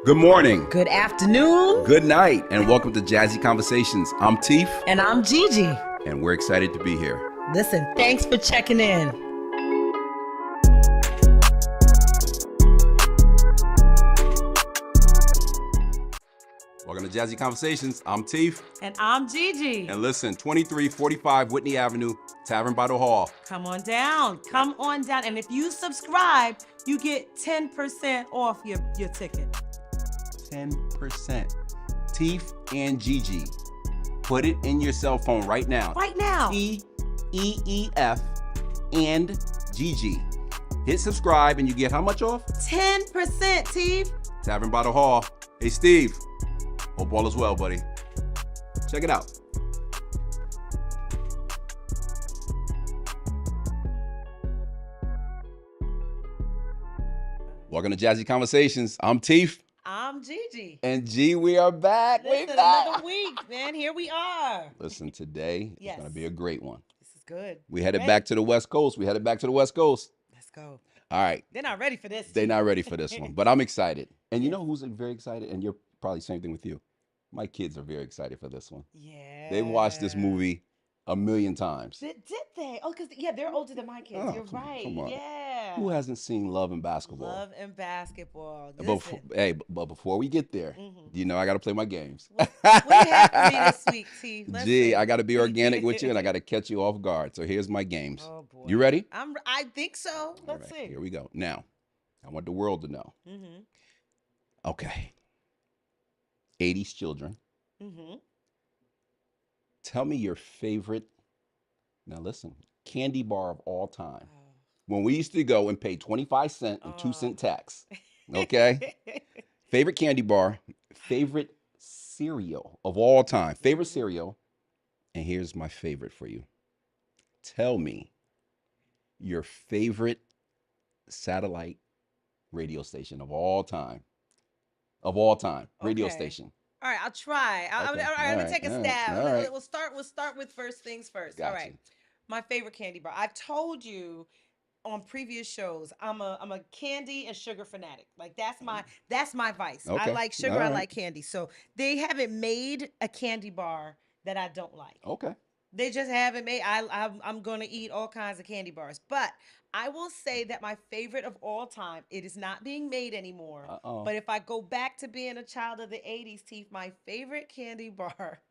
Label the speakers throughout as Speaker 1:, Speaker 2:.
Speaker 1: Good morning,
Speaker 2: Good afternoon.
Speaker 1: good night, and welcome to Jazzy Conversations. I'm Teef,
Speaker 2: And I'm Gigi.
Speaker 1: and we're excited to be here.
Speaker 2: Listen, thanks for checking in.
Speaker 1: Welcome to Jazzy Conversations. I'm Teef,
Speaker 2: And I'm Gigi.
Speaker 1: and listen, 2345 Whitney Avenue, Tavern by the Hall.
Speaker 2: Come on down. Come on down. And if you subscribe, you get 10% off your ticket.
Speaker 1: 10%. Teef and Gigi. Put it in your cell phone right now.
Speaker 2: Right now.
Speaker 1: T-E-E-F and Gigi. Hit subscribe and you get how much off?
Speaker 2: 10%, Teef.
Speaker 1: Tavern by the Hall. Hey, Steve. Hope all is well, buddy. Check it out. Welcome to Jazzy Conversations. I'm Teef.
Speaker 2: I'm Gigi.
Speaker 1: And G, we are back.
Speaker 2: Listen,
Speaker 1: We back.
Speaker 2: another week, man. Here we are.
Speaker 1: Listen, today
Speaker 2: Yes.
Speaker 1: is going to be a great one.
Speaker 2: This is good.
Speaker 1: We headed
Speaker 2: Ready?
Speaker 1: back to the West Coast.
Speaker 2: Let's go.
Speaker 1: All right.
Speaker 2: They're not ready for this.
Speaker 1: They're
Speaker 2: Teef.
Speaker 1: not ready for this one, but I'm excited. And you know who's very excited? And you're probably same thing with you. My kids are very excited for this one.
Speaker 2: Yeah.
Speaker 1: They've watched this movie a million times.
Speaker 2: Did they? Oh, because, yeah, they're older than my kids.
Speaker 1: Oh,
Speaker 2: You're right.
Speaker 1: come on.
Speaker 2: Yeah.
Speaker 1: Who hasn't seen Love and Basketball?
Speaker 2: Love and basketball.
Speaker 1: But
Speaker 2: Listen,
Speaker 1: but before we get there, you know I got to play my games.
Speaker 2: what do you have for me this week, T? Let's
Speaker 1: Gee,
Speaker 2: see.
Speaker 1: I got to be organic with you, and I got to catch you off guard. So here's my games.
Speaker 2: Oh boy.
Speaker 1: You ready?
Speaker 2: I think so.
Speaker 1: All
Speaker 2: Let's
Speaker 1: right,
Speaker 2: see.
Speaker 1: here we go. Now, I want the world to know.
Speaker 2: Mhm.
Speaker 1: Okay. 80s children.
Speaker 2: Mhm.
Speaker 1: Tell me your favorite. Now listen, candy bar of all time.
Speaker 2: Oh.
Speaker 1: When we used to go and pay 25 cents and 2
Speaker 2: Oh.
Speaker 1: cent tax. Okay? Favorite candy bar, favorite cereal of all time. Favorite cereal. And here's my favorite for you. Tell me your favorite satellite radio station of all time. Of all time. Radio
Speaker 2: Okay.
Speaker 1: station.
Speaker 2: All right, I'll try.
Speaker 1: Okay.
Speaker 2: All right, I'm gonna take a
Speaker 1: All right.
Speaker 2: stab.
Speaker 1: All right.
Speaker 2: We'll start with first things first.
Speaker 1: Got
Speaker 2: All right.
Speaker 1: you.
Speaker 2: My favorite candy bar. I've told you on previous shows, I'm a candy and sugar fanatic. Like that's my vice. I
Speaker 1: Okay.
Speaker 2: like sugar,
Speaker 1: All
Speaker 2: I
Speaker 1: right.
Speaker 2: like candy. So they haven't made a candy bar that I don't like.
Speaker 1: Okay.
Speaker 2: They just haven't made. I'm gonna eat all kinds of candy bars, but I will say that my favorite of all time. It is not being made anymore.
Speaker 1: Uh-oh.
Speaker 2: But if I go back to being a child of the '80s, Teeth, my favorite candy bar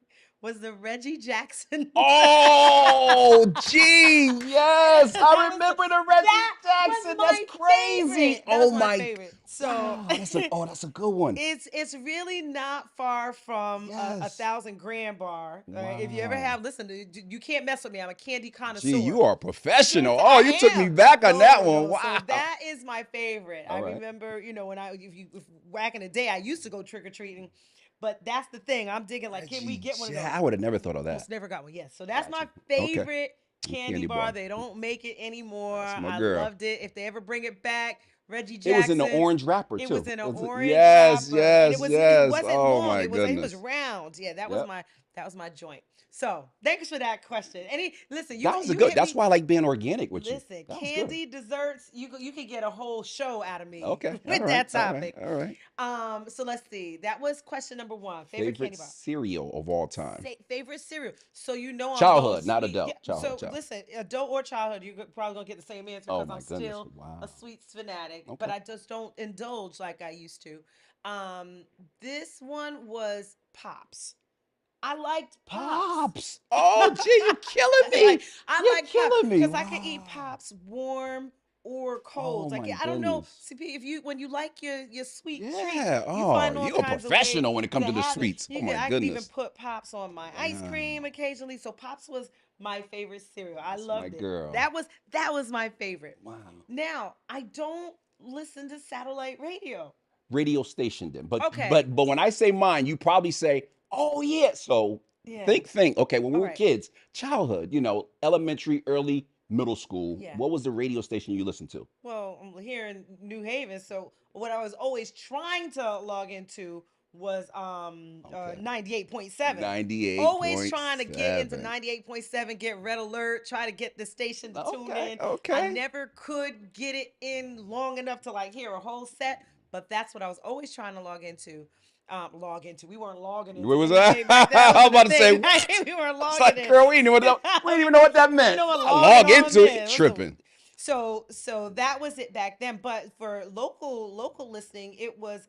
Speaker 2: was the Reggie Jackson.
Speaker 1: Oh, gee, yes.
Speaker 2: That
Speaker 1: I
Speaker 2: was-
Speaker 1: remember the Reggie
Speaker 2: that was
Speaker 1: Jackson.
Speaker 2: my
Speaker 1: That's crazy.
Speaker 2: favorite. That
Speaker 1: Oh
Speaker 2: was my
Speaker 1: my.
Speaker 2: favorite. So
Speaker 1: Wow, that's a good one.
Speaker 2: it's really not far from a
Speaker 1: Yes.
Speaker 2: 1,000 gram bar. Right? If you ever
Speaker 1: Wow.
Speaker 2: have, listen, you can't mess with me. I'm a candy connoisseur.
Speaker 1: Gee, you are a professional.
Speaker 2: Yes,
Speaker 1: Oh,
Speaker 2: I
Speaker 1: you took me
Speaker 2: am.
Speaker 1: back on that
Speaker 2: No,
Speaker 1: one.
Speaker 2: no,
Speaker 1: Wow.
Speaker 2: So that is my favorite. I
Speaker 1: All right.
Speaker 2: remember, when if back in the day, I used to go trick or treating, but that's the thing. I'm digging like, can we get one of those?
Speaker 1: Yeah, I would have never thought of that.
Speaker 2: Almost never got one. Yes. So that's
Speaker 1: Gotcha.
Speaker 2: my
Speaker 1: Okay.
Speaker 2: favorite
Speaker 1: Candy
Speaker 2: candy
Speaker 1: bar.
Speaker 2: bar. They don't make it anymore.
Speaker 1: That's my
Speaker 2: I
Speaker 1: girl.
Speaker 2: loved it. If they ever bring it back, Reggie
Speaker 1: It
Speaker 2: Jackson.
Speaker 1: was in the orange wrapper too.
Speaker 2: It was in an orange
Speaker 1: Yes,
Speaker 2: wrapper, and
Speaker 1: yes,
Speaker 2: it
Speaker 1: yes.
Speaker 2: wasn't
Speaker 1: Oh
Speaker 2: long.
Speaker 1: my
Speaker 2: It
Speaker 1: goodness.
Speaker 2: was round. Yeah, that
Speaker 1: Yep.
Speaker 2: was my joint. So thanks for that question. Listen,
Speaker 1: That was a
Speaker 2: you
Speaker 1: good.
Speaker 2: hit
Speaker 1: That's
Speaker 2: me-
Speaker 1: why I like being organic with you.
Speaker 2: Listen,
Speaker 1: That was good.
Speaker 2: candy, desserts, you can get a whole show out of me
Speaker 1: Okay.
Speaker 2: with
Speaker 1: all
Speaker 2: that
Speaker 1: right, all
Speaker 2: topic.
Speaker 1: right, All right.
Speaker 2: So let's see. That was question number one. Favorite candy bar.
Speaker 1: cereal of all time.
Speaker 2: Favorite cereal. So I'm going
Speaker 1: Childhood, not
Speaker 2: sweet.
Speaker 1: adult.
Speaker 2: Yeah,
Speaker 1: Childhood,
Speaker 2: so
Speaker 1: child.
Speaker 2: listen, adult or childhood, you're probably gonna get the same answer
Speaker 1: Oh
Speaker 2: because
Speaker 1: my
Speaker 2: I'm
Speaker 1: goodness.
Speaker 2: still
Speaker 1: Wow.
Speaker 2: a sweets fanatic,
Speaker 1: Okay.
Speaker 2: but I just don't indulge like I used to. This one was Pops. I liked Pops.
Speaker 1: Oh, gee, you're killing me.
Speaker 2: I
Speaker 1: You're
Speaker 2: like
Speaker 1: killing me.
Speaker 2: because I can eat
Speaker 1: Wow.
Speaker 2: Pops warm or cold.
Speaker 1: Oh,
Speaker 2: Like
Speaker 1: my
Speaker 2: I don't know,
Speaker 1: goodness.
Speaker 2: CP, if when you like your sweet treats,
Speaker 1: Yeah.
Speaker 2: you find
Speaker 1: Oh,
Speaker 2: all
Speaker 1: you're a
Speaker 2: kinds of
Speaker 1: professional
Speaker 2: ways
Speaker 1: when it comes to the
Speaker 2: have it.
Speaker 1: sweets. Oh my
Speaker 2: I could even
Speaker 1: goodness.
Speaker 2: put Pops on my ice cream
Speaker 1: Wow.
Speaker 2: occasionally. So Pops was my favorite cereal. I
Speaker 1: That's my
Speaker 2: loved it.
Speaker 1: girl.
Speaker 2: That was my favorite.
Speaker 1: Wow.
Speaker 2: Now I don't listen to satellite radio.
Speaker 1: Radio station then. But
Speaker 2: Okay.
Speaker 1: but when I say mine, you probably say, oh yeah. So
Speaker 2: Yeah.
Speaker 1: think. Okay, when we
Speaker 2: All
Speaker 1: were
Speaker 2: right.
Speaker 1: kids, childhood, elementary, early, middle school,
Speaker 2: Yeah.
Speaker 1: what was the radio station you listened to?
Speaker 2: Well, I'm here in New Haven, so what I was always trying to log into was
Speaker 1: Okay.
Speaker 2: 98.7.
Speaker 1: 98.
Speaker 2: Always trying to get into 98.7, get red alert, try to get the station to tune in. I
Speaker 1: Okay.
Speaker 2: never could get it in long enough to like hear a whole set, but that's what I was always trying to log into. Log into. We weren't logging
Speaker 1: What
Speaker 2: into
Speaker 1: was that?
Speaker 2: anything back then. That
Speaker 1: I was
Speaker 2: wasn't a
Speaker 1: about to say,
Speaker 2: thing.
Speaker 1: what?
Speaker 2: We weren't
Speaker 1: It's
Speaker 2: logging
Speaker 1: like,
Speaker 2: in.
Speaker 1: girl, we didn't even know what that
Speaker 2: You
Speaker 1: meant.
Speaker 2: know what
Speaker 1: I
Speaker 2: logging
Speaker 1: log
Speaker 2: on
Speaker 1: into it.
Speaker 2: meant?
Speaker 1: You
Speaker 2: It was a,
Speaker 1: tripping.
Speaker 2: so that was it back then. But for local listening, it was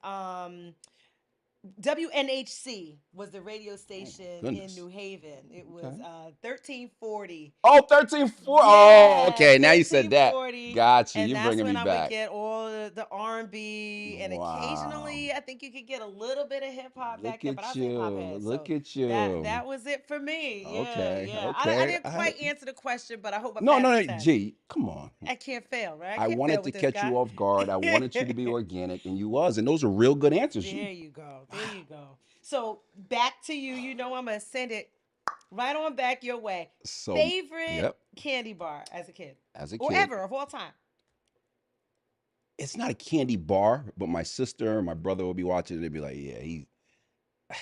Speaker 2: WNHC was the radio
Speaker 1: Oh my
Speaker 2: station in
Speaker 1: goodness.
Speaker 2: New Haven. It was
Speaker 1: Okay.
Speaker 2: 1340.
Speaker 1: Oh, 13.4. Oh,
Speaker 2: Yeah,
Speaker 1: okay. Now you said that.
Speaker 2: 1340.
Speaker 1: Got you.
Speaker 2: And
Speaker 1: You're
Speaker 2: that's
Speaker 1: bringing me
Speaker 2: when I would
Speaker 1: back.
Speaker 2: get all the R&B, and
Speaker 1: Wow.
Speaker 2: occasionally I think you could get a little bit of hip hop back
Speaker 1: Look
Speaker 2: then, but I
Speaker 1: at
Speaker 2: was a hip hop
Speaker 1: you.
Speaker 2: head. So
Speaker 1: Look at
Speaker 2: that
Speaker 1: you.
Speaker 2: that was it for me. Yeah,
Speaker 1: Okay.
Speaker 2: yeah. I
Speaker 1: Okay.
Speaker 2: didn't quite answer the question, but I hope I
Speaker 1: No,
Speaker 2: passed
Speaker 1: no,
Speaker 2: the
Speaker 1: no.
Speaker 2: test.
Speaker 1: G, come on.
Speaker 2: I can't fail, right? I
Speaker 1: I
Speaker 2: can't fail
Speaker 1: wanted to
Speaker 2: with this
Speaker 1: catch
Speaker 2: guy.
Speaker 1: you off guard. I wanted you to be organic, and you was. And those are real good answers, G.
Speaker 2: There you go.
Speaker 1: Wow.
Speaker 2: There you go. So back to you. You know I'm gonna send it right on back your way.
Speaker 1: So,
Speaker 2: Favorite
Speaker 1: yep.
Speaker 2: candy bar as a kid,
Speaker 1: As a
Speaker 2: or
Speaker 1: kid,
Speaker 2: ever of all time?
Speaker 1: it's not a candy bar, but my sister and my brother will be watching and they'd be like, yeah,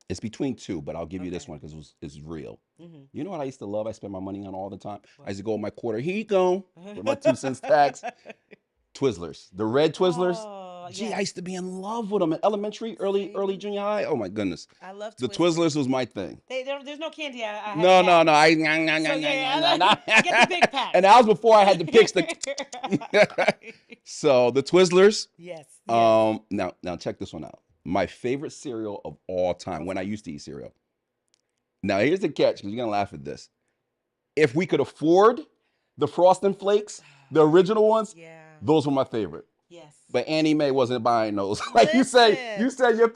Speaker 1: it's between two, but I'll give you this
Speaker 2: Okay.
Speaker 1: one because it's real.
Speaker 2: Mm-hmm.
Speaker 1: You know what I used to love? I spend my money on all the time. I
Speaker 2: What?
Speaker 1: used to go with my quarter. Here you go with my 2 cents tax. Twizzlers, the red Twizzlers.
Speaker 2: Oh
Speaker 1: Gee, I
Speaker 2: yes.
Speaker 1: used to be in love with them in elementary, early
Speaker 2: See,
Speaker 1: junior high. Oh my goodness,
Speaker 2: I love
Speaker 1: the
Speaker 2: Twizzlers.
Speaker 1: Twizzlers was my thing.
Speaker 2: There's no candy I haven't
Speaker 1: No, no,
Speaker 2: had.
Speaker 1: no. I
Speaker 2: So yeah, I get the big
Speaker 1: and
Speaker 2: packs.
Speaker 1: that was before I had to pick the. So the Twizzlers.
Speaker 2: Yes, yes.
Speaker 1: Now check this one out. My favorite cereal of all time when I
Speaker 2: Okay.
Speaker 1: used to eat cereal. Now here's the catch because you're gonna laugh at this. If we could afford the Frosted Flakes, the original ones,
Speaker 2: Yeah.
Speaker 1: those were my favorite.
Speaker 2: Yes.
Speaker 1: But Annie Mae wasn't buying those. Like you
Speaker 2: Listen.
Speaker 1: said your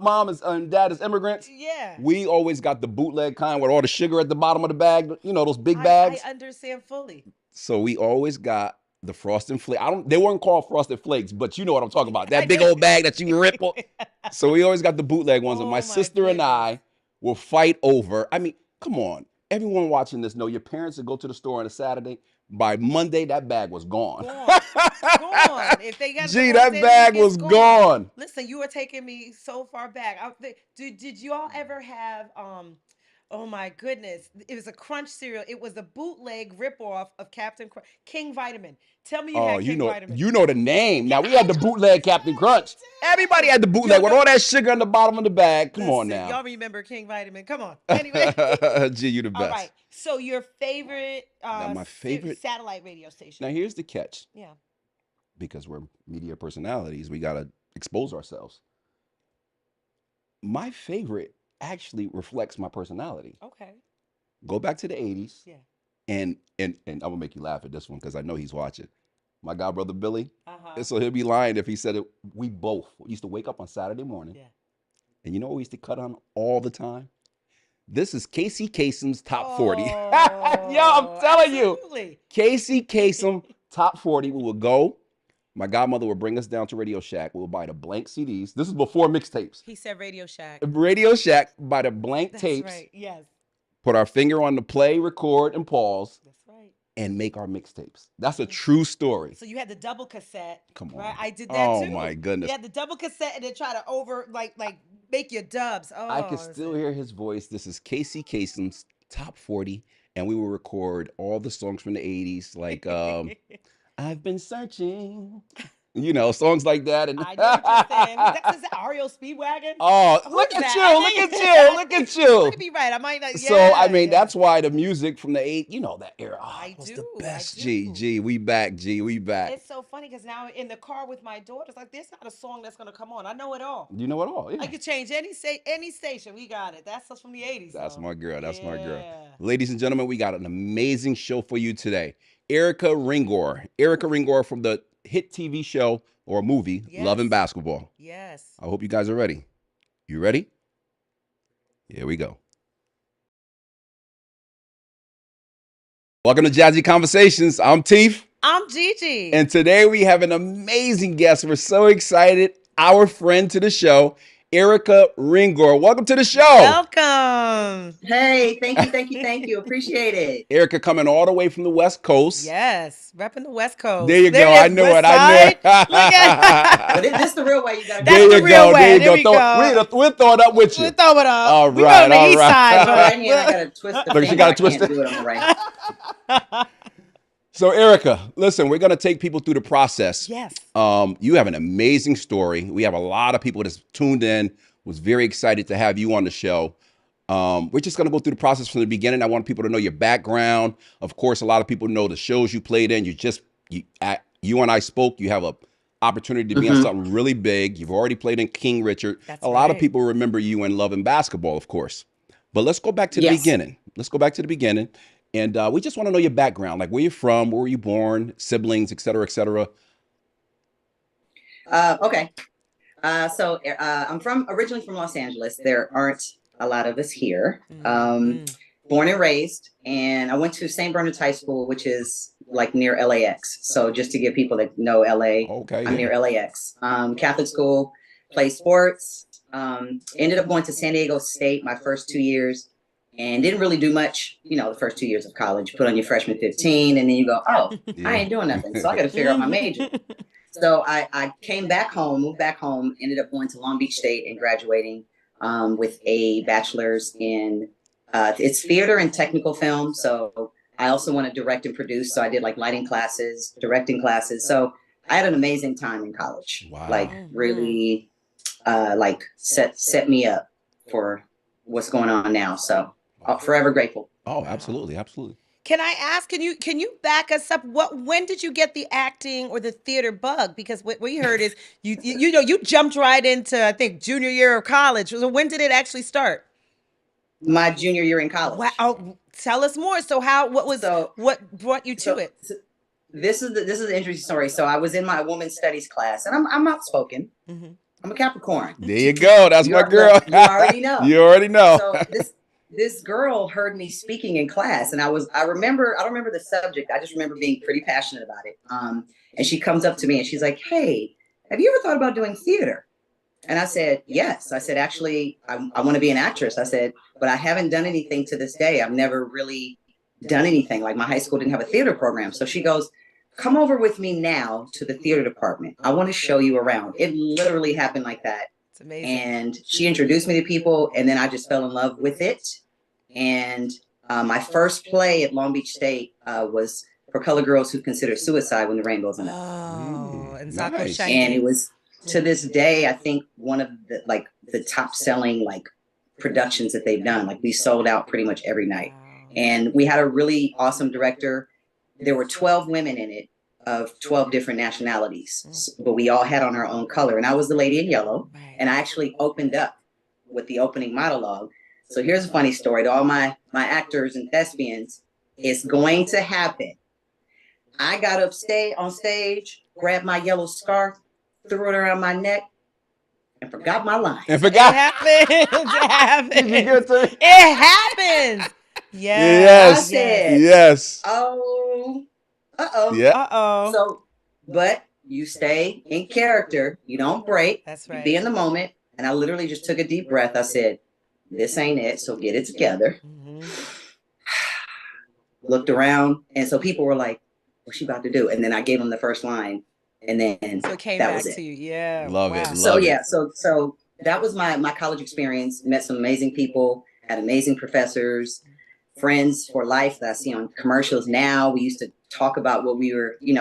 Speaker 1: mom is and dad is immigrants.
Speaker 2: Yeah.
Speaker 1: We always got the bootleg kind with all the sugar at the bottom of the bag. You know those big
Speaker 2: I
Speaker 1: bags.
Speaker 2: understand fully.
Speaker 1: So we always got the Frosted Flakes. I don't. They weren't called Frosted Flakes, but you know what I'm talking about.
Speaker 2: I
Speaker 1: That big
Speaker 2: do.
Speaker 1: old bag that you rip. So we always got the bootleg ones, and my
Speaker 2: Oh my
Speaker 1: sister and
Speaker 2: goodness.
Speaker 1: I will fight over. I mean, come on. Everyone watching this know your parents would go to the store on a Saturday. By Monday, that bag was gone.
Speaker 2: Gone. Gone. If they got it the
Speaker 1: Gee,
Speaker 2: wrong
Speaker 1: that
Speaker 2: day of the
Speaker 1: bag
Speaker 2: week, it's
Speaker 1: was
Speaker 2: gone.
Speaker 1: gone.
Speaker 2: Listen, you are taking me so far back. Did you all ever have oh my goodness. It was a crunch cereal. It was a bootleg ripoff of Captain Crunch. King Vitamin. Tell me you
Speaker 1: Oh,
Speaker 2: had King Vitamin.
Speaker 1: you know the name.
Speaker 2: Yeah,
Speaker 1: Now we had the
Speaker 2: I know
Speaker 1: bootleg Captain Crunch. Everybody had the
Speaker 2: you do.
Speaker 1: bootleg
Speaker 2: Yo,
Speaker 1: with
Speaker 2: no.
Speaker 1: all that sugar on the bottom of the bag. Come on
Speaker 2: Listen,
Speaker 1: now.
Speaker 2: y'all remember King Vitamin. Come on. Anyway.
Speaker 1: Gee, you the
Speaker 2: All right.
Speaker 1: best.
Speaker 2: So your favorite
Speaker 1: Now my favorite.
Speaker 2: satellite radio station.
Speaker 1: Now here's the catch.
Speaker 2: Yeah.
Speaker 1: Because we're media personalities, we gotta expose ourselves. My favorite actually reflects my personality.
Speaker 2: Okay.
Speaker 1: Go back to the 80s,
Speaker 2: Yeah.
Speaker 1: and I'm gonna make you laugh at this one because I know he's watching. My god brother Billy.
Speaker 2: Uh-huh.
Speaker 1: And so he'll be lying if he said it. We both used to wake up on Saturday morning,
Speaker 2: Yeah.
Speaker 1: and you know what we used to cut on all the time? This is Casey Kasem's top 40. Yo, I'm
Speaker 2: Oh,
Speaker 1: telling you.
Speaker 2: absolutely.
Speaker 1: Casey Kasem top 40. We would go. My godmother would bring us down to Radio Shack. We would buy the blank CDs. This is before mixtapes.
Speaker 2: He said Radio Shack.
Speaker 1: Radio Shack, buy the blank
Speaker 2: That's
Speaker 1: tapes,
Speaker 2: right. Yes.
Speaker 1: put our finger on the play, record, and pause,
Speaker 2: That's right.
Speaker 1: and make our mixtapes. That's a
Speaker 2: Yeah.
Speaker 1: true story.
Speaker 2: So you had the double cassette,
Speaker 1: Come
Speaker 2: right?
Speaker 1: on.
Speaker 2: I did that
Speaker 1: Oh my
Speaker 2: too. You
Speaker 1: goodness.
Speaker 2: had the double cassette and then try to over like make your dubs.
Speaker 1: I can
Speaker 2: Oh,
Speaker 1: still
Speaker 2: listen.
Speaker 1: hear his voice. This is Casey Kasem's top 40, and we will record all the songs from the 80s, like I've been searching. Songs like that. And
Speaker 2: I know what you're saying. Is that REO Speedwagon?
Speaker 1: oh,
Speaker 2: Who
Speaker 1: look
Speaker 2: is
Speaker 1: at
Speaker 2: that?
Speaker 1: you, look at you, look at
Speaker 2: You
Speaker 1: you.
Speaker 2: might be right. I might not.
Speaker 1: So I
Speaker 2: Yeah,
Speaker 1: mean,
Speaker 2: yeah.
Speaker 1: that's why the music from the that era,
Speaker 2: I
Speaker 1: was
Speaker 2: do.
Speaker 1: the
Speaker 2: I
Speaker 1: best. G,
Speaker 2: do.
Speaker 1: G, we back. G, we back.
Speaker 2: It's so funny because now in the car with my daughters, like there's not a song that's gonna come on. I know it all.
Speaker 1: You know it all,
Speaker 2: I
Speaker 1: yeah.
Speaker 2: could change any station. We got it. That's us from the '80s,
Speaker 1: That's
Speaker 2: though.
Speaker 1: my girl. That's my girl.
Speaker 2: Yeah.
Speaker 1: Ladies and gentlemen, we got an amazing show for you today. Erika Ringor. Erika
Speaker 2: Ooh.
Speaker 1: Ringor from the hit TV show or movie Love and
Speaker 2: Yes.
Speaker 1: Basketball.
Speaker 2: Yes.
Speaker 1: I hope you guys are ready. You ready? Here we go. Welcome to Jazzy Conversations. I'm Teef.
Speaker 2: I'm Gigi.
Speaker 1: And today we have an amazing guest. We're so excited. Our friend to the show, Erika Ringor. Welcome to the show.
Speaker 2: Welcome.
Speaker 3: Hey, thank you, thank you, thank you. Appreciate it.
Speaker 1: Erika coming all the way from the West Coast.
Speaker 2: Yes, repping the West Coast.
Speaker 1: There you go.
Speaker 2: it
Speaker 1: I
Speaker 2: is,
Speaker 1: knew
Speaker 2: West
Speaker 1: it. I knew it.
Speaker 2: Side. Look at
Speaker 3: But this the real way you gotta
Speaker 2: That's
Speaker 1: There
Speaker 3: go.
Speaker 2: the
Speaker 1: you
Speaker 2: real
Speaker 1: go.
Speaker 2: way.
Speaker 1: There you
Speaker 2: There
Speaker 1: go.
Speaker 2: we go.
Speaker 1: We'll throw it up with you.
Speaker 2: We'll throw it up.
Speaker 1: All
Speaker 2: We
Speaker 1: right,
Speaker 2: go to the
Speaker 1: all
Speaker 2: East
Speaker 1: right.
Speaker 2: Side,
Speaker 3: On the right hand, I gotta twist the
Speaker 1: Look, she
Speaker 3: finger.
Speaker 1: gotta
Speaker 3: I
Speaker 1: twist
Speaker 3: can't
Speaker 1: it.
Speaker 3: do it on the right.
Speaker 1: So, Erica, listen, we're going to take people through the process.
Speaker 2: Yes.
Speaker 1: You have an amazing story. We have a lot of people that's tuned in, was very excited to have you on the show. We're just going to go through the process from the beginning. I want people to know your background. Of course, a lot of people know the shows you played in. You and I spoke. You have a opportunity to be on
Speaker 3: Hmm.
Speaker 1: something really big. You've already played in King Richard.
Speaker 2: That's
Speaker 1: A lot of
Speaker 2: right.
Speaker 1: people remember you in Love and Basketball, of course. But let's go back to the
Speaker 3: Yes.
Speaker 1: beginning. Let's go back to the beginning. And we just want to know your background, like where you're from, where were you born, siblings, et cetera, et cetera.
Speaker 3: Okay. I'm originally from Los Angeles. There aren't a lot of us here.
Speaker 2: Mm-hmm.
Speaker 3: Born and raised, and I went to St. Bernard's High School, which is like near LAX. So just to give people that know LA,
Speaker 1: Okay,
Speaker 3: I'm
Speaker 1: yeah.
Speaker 3: near LAX. Catholic school, played sports. Ended up going to San Diego State my first 2 years, and didn't really do much. The first 2 years of college. Put on your freshman 15, and then you go, oh, I
Speaker 1: Yeah.
Speaker 3: ain't doing nothing. So I got to figure out my major. So I came back home, moved back home, ended up going to Long Beach State and graduating with a bachelor's in it's theater and technical film. So I also want to direct and produce. So I did like lighting classes, directing classes. So I had an amazing time in college. Like
Speaker 1: Wow.
Speaker 2: Mm-hmm.
Speaker 3: really, like set me up for what's going on now. So
Speaker 1: Wow.
Speaker 3: forever grateful.
Speaker 1: Oh,
Speaker 2: Wow.
Speaker 1: absolutely, absolutely.
Speaker 2: Can I ask? Can you back us up? When did you get the acting or the theater bug? Because what we heard is you jumped right into, I think, junior year of college. So when did it actually start?
Speaker 3: My junior year in
Speaker 2: Wow.
Speaker 3: college.
Speaker 2: Oh, tell us more. So
Speaker 3: So
Speaker 2: what brought you to
Speaker 3: so,
Speaker 2: it?
Speaker 3: so this is an interesting story. So I was in my women's studies class, and I'm outspoken.
Speaker 2: Mm-hmm.
Speaker 3: I'm a Capricorn.
Speaker 1: There you go. That's my girl.
Speaker 3: You already know.
Speaker 1: You already know.
Speaker 3: So this girl heard me speaking in class, and I don't remember the subject. I just remember being pretty passionate about it. And she comes up to me and she's like, "Hey, have you ever thought about doing theater?" And I said, "Yes." I said, "Actually, I want to be an actress." I said, "But I haven't done anything to this day. I've never really done anything. Like my high school didn't have a theater program." So she goes, "Come over with me now to the theater department. I want to show you around." It literally happened like that.
Speaker 2: It's amazing.
Speaker 3: And she introduced me to people, and then I just fell in love with it. And my first play at Long Beach State was for colored girls who consider suicide when the rain goes enough.
Speaker 2: Oh, and Zako
Speaker 1: Nice.
Speaker 3: And it
Speaker 2: Shanky.
Speaker 3: was, to this day, I think one of the top selling like productions that they've done. Like we sold out pretty much every night.
Speaker 2: Wow.
Speaker 3: And we had a really awesome director. There were 12 women in it of 12 different nationalities, but we all had on our own color. And I was the lady in yellow.
Speaker 2: Right.
Speaker 3: And I actually opened up with the opening monologue. So here's a funny story to all my actors and thespians. It's going to happen. I got up on stage, grabbed my yellow scarf, threw it around my neck, and forgot my lines.
Speaker 1: And
Speaker 2: It
Speaker 1: forgot.
Speaker 2: happens. It
Speaker 1: Did you
Speaker 2: happens.
Speaker 1: get to me?
Speaker 2: It happens.
Speaker 3: I
Speaker 2: Yes.
Speaker 1: Yes.
Speaker 2: Yes.
Speaker 3: said,
Speaker 1: Yes.
Speaker 3: "Oh, uh-oh."
Speaker 1: Yeah.
Speaker 2: Uh-oh.
Speaker 3: So, but you stay in character. You don't break.
Speaker 2: That's
Speaker 3: You
Speaker 2: right.
Speaker 3: be in the moment. And I literally just took a deep breath. I said, "This ain't it. So get it together."
Speaker 2: Mm-hmm.
Speaker 3: Looked around. And so people were like, "What's she about to do?" And then I gave them the first line. And then
Speaker 2: So it came
Speaker 3: that
Speaker 2: back
Speaker 3: was it.
Speaker 2: to you. Yeah.
Speaker 1: Love it.
Speaker 2: Wow.
Speaker 3: So
Speaker 1: Love
Speaker 3: yeah,
Speaker 1: it.
Speaker 3: so that was my college experience. Met some amazing people, had amazing professors, friends for life that I see on commercials now. We used to talk about what we were, we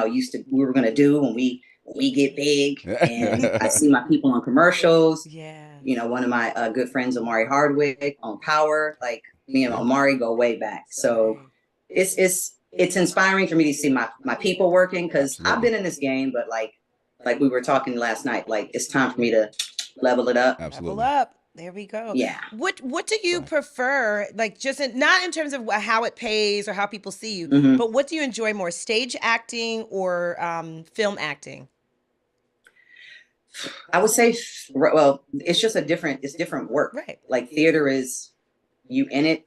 Speaker 3: were gonna do when we get big. And I see my people on commercials.
Speaker 2: Yeah.
Speaker 3: One of my good friends, Omari Hardwick, on Power. Like me and
Speaker 1: Yeah.
Speaker 3: Omari go way back. So it's inspiring for me to see my people working, because I've
Speaker 1: Absolutely.
Speaker 3: been in this game, but like we were talking last night, like it's time for me to level it up.
Speaker 2: Level
Speaker 1: Absolutely.
Speaker 2: up. There we go.
Speaker 3: Yeah.
Speaker 2: What do you
Speaker 1: Right.
Speaker 2: prefer? Like not in terms of how it pays or how people see you,
Speaker 3: Hmm.
Speaker 2: but what do you enjoy more, stage acting or film acting?
Speaker 3: I would say, well, it's just it's different work.
Speaker 2: Right.
Speaker 3: Like theater is, you in it,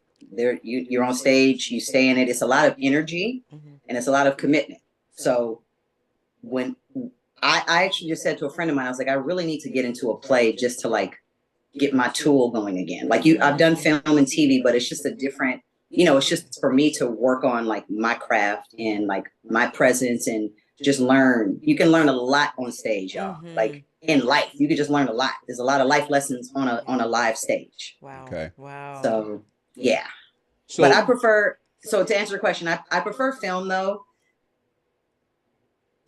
Speaker 3: you're on stage, you stay in it. It's a lot of energy
Speaker 2: Mm-hmm.
Speaker 3: and it's a lot of commitment. So when I actually just said to a friend of mine, I was like, I really need to get into a play just to like get my tool going again. Like I've done film and TV, but it's just a different, it's just for me to work on like my craft and like my presence, and just learn. You can learn a lot on stage, y'all.
Speaker 2: Mhm.
Speaker 3: Like in life, you could just learn a lot. There's a lot of life lessons on a live stage.
Speaker 2: Wow.
Speaker 1: Okay.
Speaker 2: Wow.
Speaker 3: So yeah,
Speaker 1: So
Speaker 3: but I prefer. So to answer the question, I prefer film though.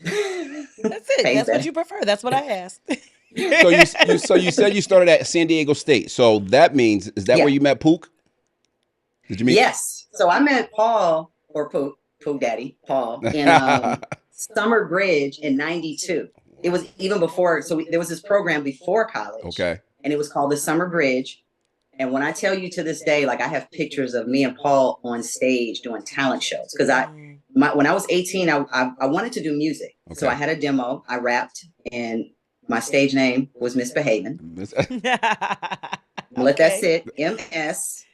Speaker 2: That's it.
Speaker 3: Pays
Speaker 2: That's what
Speaker 3: better.
Speaker 2: you prefer. That's what I asked.
Speaker 1: So you said you started at San Diego State. So that means is that where
Speaker 3: Yeah.
Speaker 1: you met Pook? Did you meet?
Speaker 3: Yes. So I met Paul or Pooh Daddy, Paul, in Summer Bridge in 92. It was even before. So there was this program before college,
Speaker 1: Okay.
Speaker 3: and it was called the Summer Bridge. And when I tell you to this day, like I have pictures of me and Paul on stage doing talent shows because when I was 18, I wanted to do music.
Speaker 1: Okay.
Speaker 3: So I had a demo, I rapped, and my stage name was Misbehaving. Let that sit. MS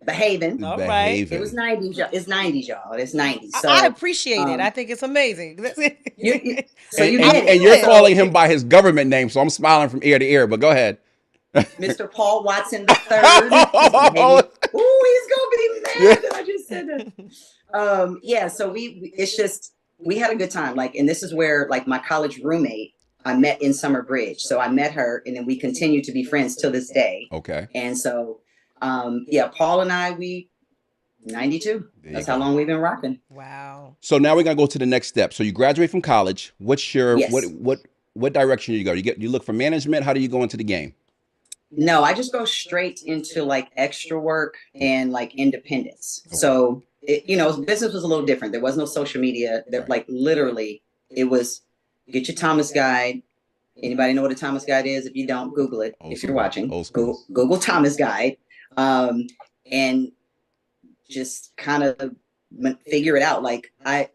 Speaker 3: Behaving.
Speaker 2: All right.
Speaker 3: It was
Speaker 1: Behaving.
Speaker 3: 90s, y'all. It's 90s, y'all. It's 90s.
Speaker 2: I
Speaker 3: So
Speaker 2: appreciate it. I think it's amazing.
Speaker 3: so you
Speaker 1: And,
Speaker 3: get
Speaker 2: I
Speaker 1: and
Speaker 3: it.
Speaker 1: you're
Speaker 2: would.
Speaker 1: calling
Speaker 3: So
Speaker 1: him by his government name, so I'm smiling from ear to ear. But go ahead.
Speaker 3: Mr. Paul Watson the third, Misbehaving. Ooh, he's gonna be
Speaker 1: Yeah.
Speaker 3: mad that I just said that. Yeah, so it's just we had a good time. Like, and this is where like my college roommate I met in Summer Bridge. So I met her and then we continue to be friends till this day.
Speaker 1: Okay.
Speaker 3: And so yeah, Paul and I, we 92. That's how
Speaker 1: go.
Speaker 3: long we've been rocking.
Speaker 2: Wow.
Speaker 1: So now we're gonna go to the next step. So you graduate from college. What's your
Speaker 3: Yes.
Speaker 1: what direction you go? You look for management. How do you go into the game?
Speaker 3: No, I just go straight into like extra work and like independence.
Speaker 1: Okay.
Speaker 3: So business was a little different. There was no social media. There,
Speaker 1: Right.
Speaker 3: like literally, it was get your Thomas Guide. Anybody know what a Thomas Guide is? If you don't, Google it.
Speaker 1: Old
Speaker 3: If
Speaker 1: school.
Speaker 3: you're watching,
Speaker 1: Old school.
Speaker 3: Google Thomas Guide, and just kind of figure it out. Like I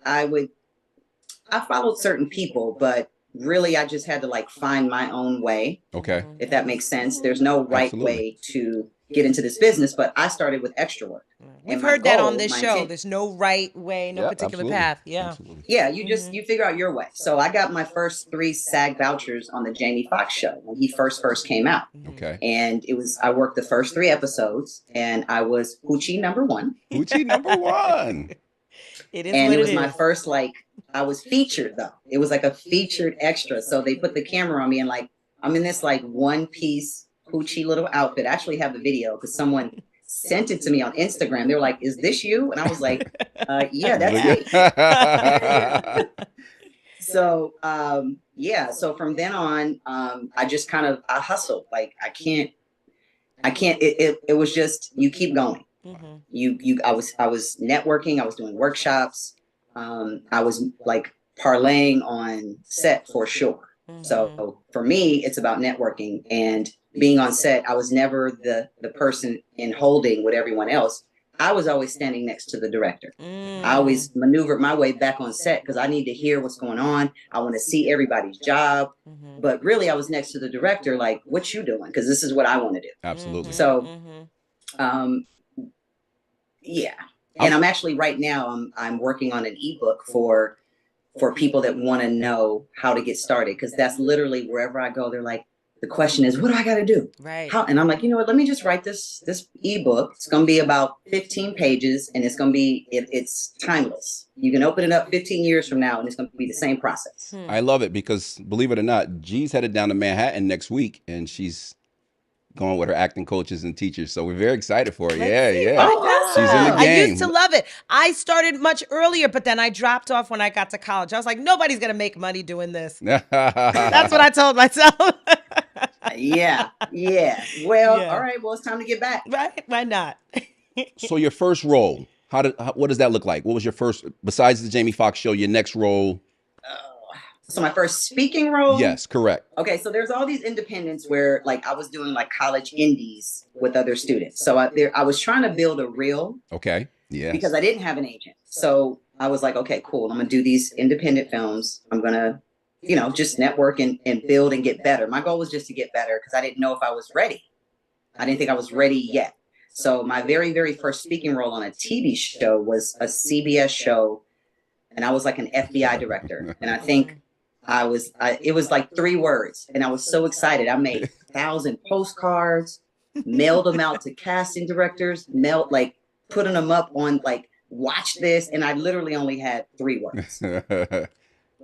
Speaker 3: followed certain people, but really I just had to like find my own way.
Speaker 1: Okay.
Speaker 3: If that makes sense. There's no right
Speaker 1: Absolutely.
Speaker 3: way to get into this business, but I started with extra work.
Speaker 2: We've
Speaker 3: And my
Speaker 2: heard that on
Speaker 3: goal,
Speaker 2: this
Speaker 3: my
Speaker 2: show.
Speaker 3: intent,
Speaker 2: There's no right way, no
Speaker 1: Yeah,
Speaker 2: particular
Speaker 1: absolutely.
Speaker 2: path. Yeah.
Speaker 1: Absolutely.
Speaker 3: yeah, you figure out your way. So I got my first 3 SAG vouchers on the Jamie Foxx show when he first came out.
Speaker 1: Okay.
Speaker 3: And I worked the first 3 episodes and I was Poochie number 1.
Speaker 1: Gucci number one.
Speaker 2: It is
Speaker 3: And
Speaker 2: what
Speaker 3: it was
Speaker 2: is.
Speaker 3: my first, like, I was featured though. It was like a featured extra. So they put the camera on me and like, I'm in this like one piece Poochie little outfit. I actually have the video because someone sent it to me on Instagram. They were like, "Is this you?" And I was like, "Yeah, that's me." So yeah. So from then on, I just kind of I hustled. Like I can't. It was just you keep going. I was networking. I was doing workshops. I was like parlaying on set for sure. So for me, it's about networking and being on set. I was never the person in holding with everyone else. I was always standing next to the director. I always maneuvered my way back on set because I need to hear what's going on. I want to see everybody's job. But really, I was next to the director, like, what you doing? Because this is what I want to do.
Speaker 1: Absolutely.
Speaker 3: So, yeah. And I'm actually right now, I'm working on an ebook for people that want to know how to get started. Because that's literally wherever I go, they're like, the question is, what do I got to do?
Speaker 2: Right.
Speaker 3: How? And I'm like, you know what? Let me just write this ebook. It's going to be about 15 pages, and it's going to be it's timeless. You can open it up 15 years from now, and it's going to be the same process.
Speaker 1: I love it because believe it or not, G's headed down to Manhattan next week, and she's going with her acting coaches and teachers. So we're very excited for her.
Speaker 2: Let's see.
Speaker 1: Yeah.
Speaker 3: Oh,
Speaker 1: She's in the
Speaker 3: awesome.
Speaker 2: I
Speaker 1: game.
Speaker 2: used to love it. I started much earlier, but then I dropped off when I got to college. I was like, nobody's going to make money doing this. That's what I told myself.
Speaker 3: Yeah. Well,
Speaker 2: Yeah.
Speaker 3: all right. Well, it's time to get back.
Speaker 2: Right? Why not?
Speaker 1: So your first role, what does that look like? What was your first, besides the Jamie Foxx show, your next role?
Speaker 3: So my first speaking role?
Speaker 1: Yes, correct.
Speaker 3: Okay, so there's all these independents where like I was doing like college indies with other students. So I was trying to build a reel.
Speaker 1: Okay. Yeah.
Speaker 3: Because I didn't have an agent. So I was like, okay, cool. I'm going to do these independent films. I'm going to, just network and build and get better. My goal was just to get better because I didn't know if I was ready. I didn't think I was ready yet. So my very, very first speaking role on a TV show was a CBS show. And I was like an FBI director. And I think it was like 3 words. And I was so excited. I made 1,000 postcards, mailed them out to casting directors, putting them up on like, watch this. And I literally only had 3 words.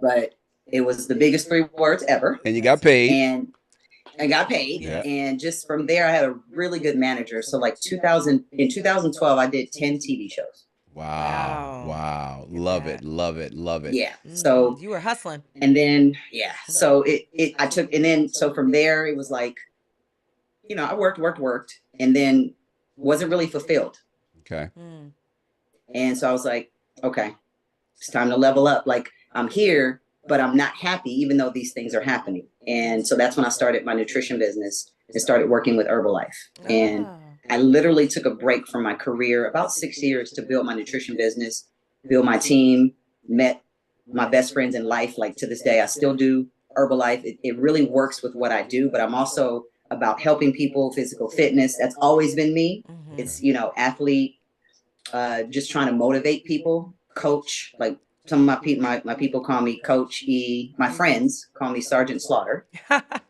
Speaker 3: But it was the biggest 3 words ever.
Speaker 1: And you got paid.
Speaker 3: And I got paid.
Speaker 1: Yeah.
Speaker 3: And just from there, I had a really good manager. So like in 2012, I did 10 TV shows.
Speaker 1: Wow.
Speaker 2: Wow.
Speaker 1: Wow.
Speaker 2: Look at
Speaker 1: Love it.
Speaker 2: that.
Speaker 1: Love it. Love it.
Speaker 3: Yeah. So
Speaker 2: You were hustling.
Speaker 3: and then so I took and then so from there it was like, I worked, and then wasn't really fulfilled.
Speaker 1: Okay.
Speaker 2: Mm.
Speaker 3: And so I was like, okay, it's time to level up. Like I'm here, but I'm not happy, even though these things are happening. And so that's when I started my nutrition business and started working with Herbalife. And
Speaker 2: Oh.
Speaker 3: I literally took a break from my career about 6 years to build my nutrition business, build my team, met my best friends in life. Like to this day, I still do Herbalife. It really works with what I do, but I'm also about helping people, physical fitness. That's always been me.
Speaker 2: Mhm.
Speaker 3: It's, athlete, just trying to motivate people, coach. Like some of my people call me Coach E. My friends call me Sergeant Slaughter.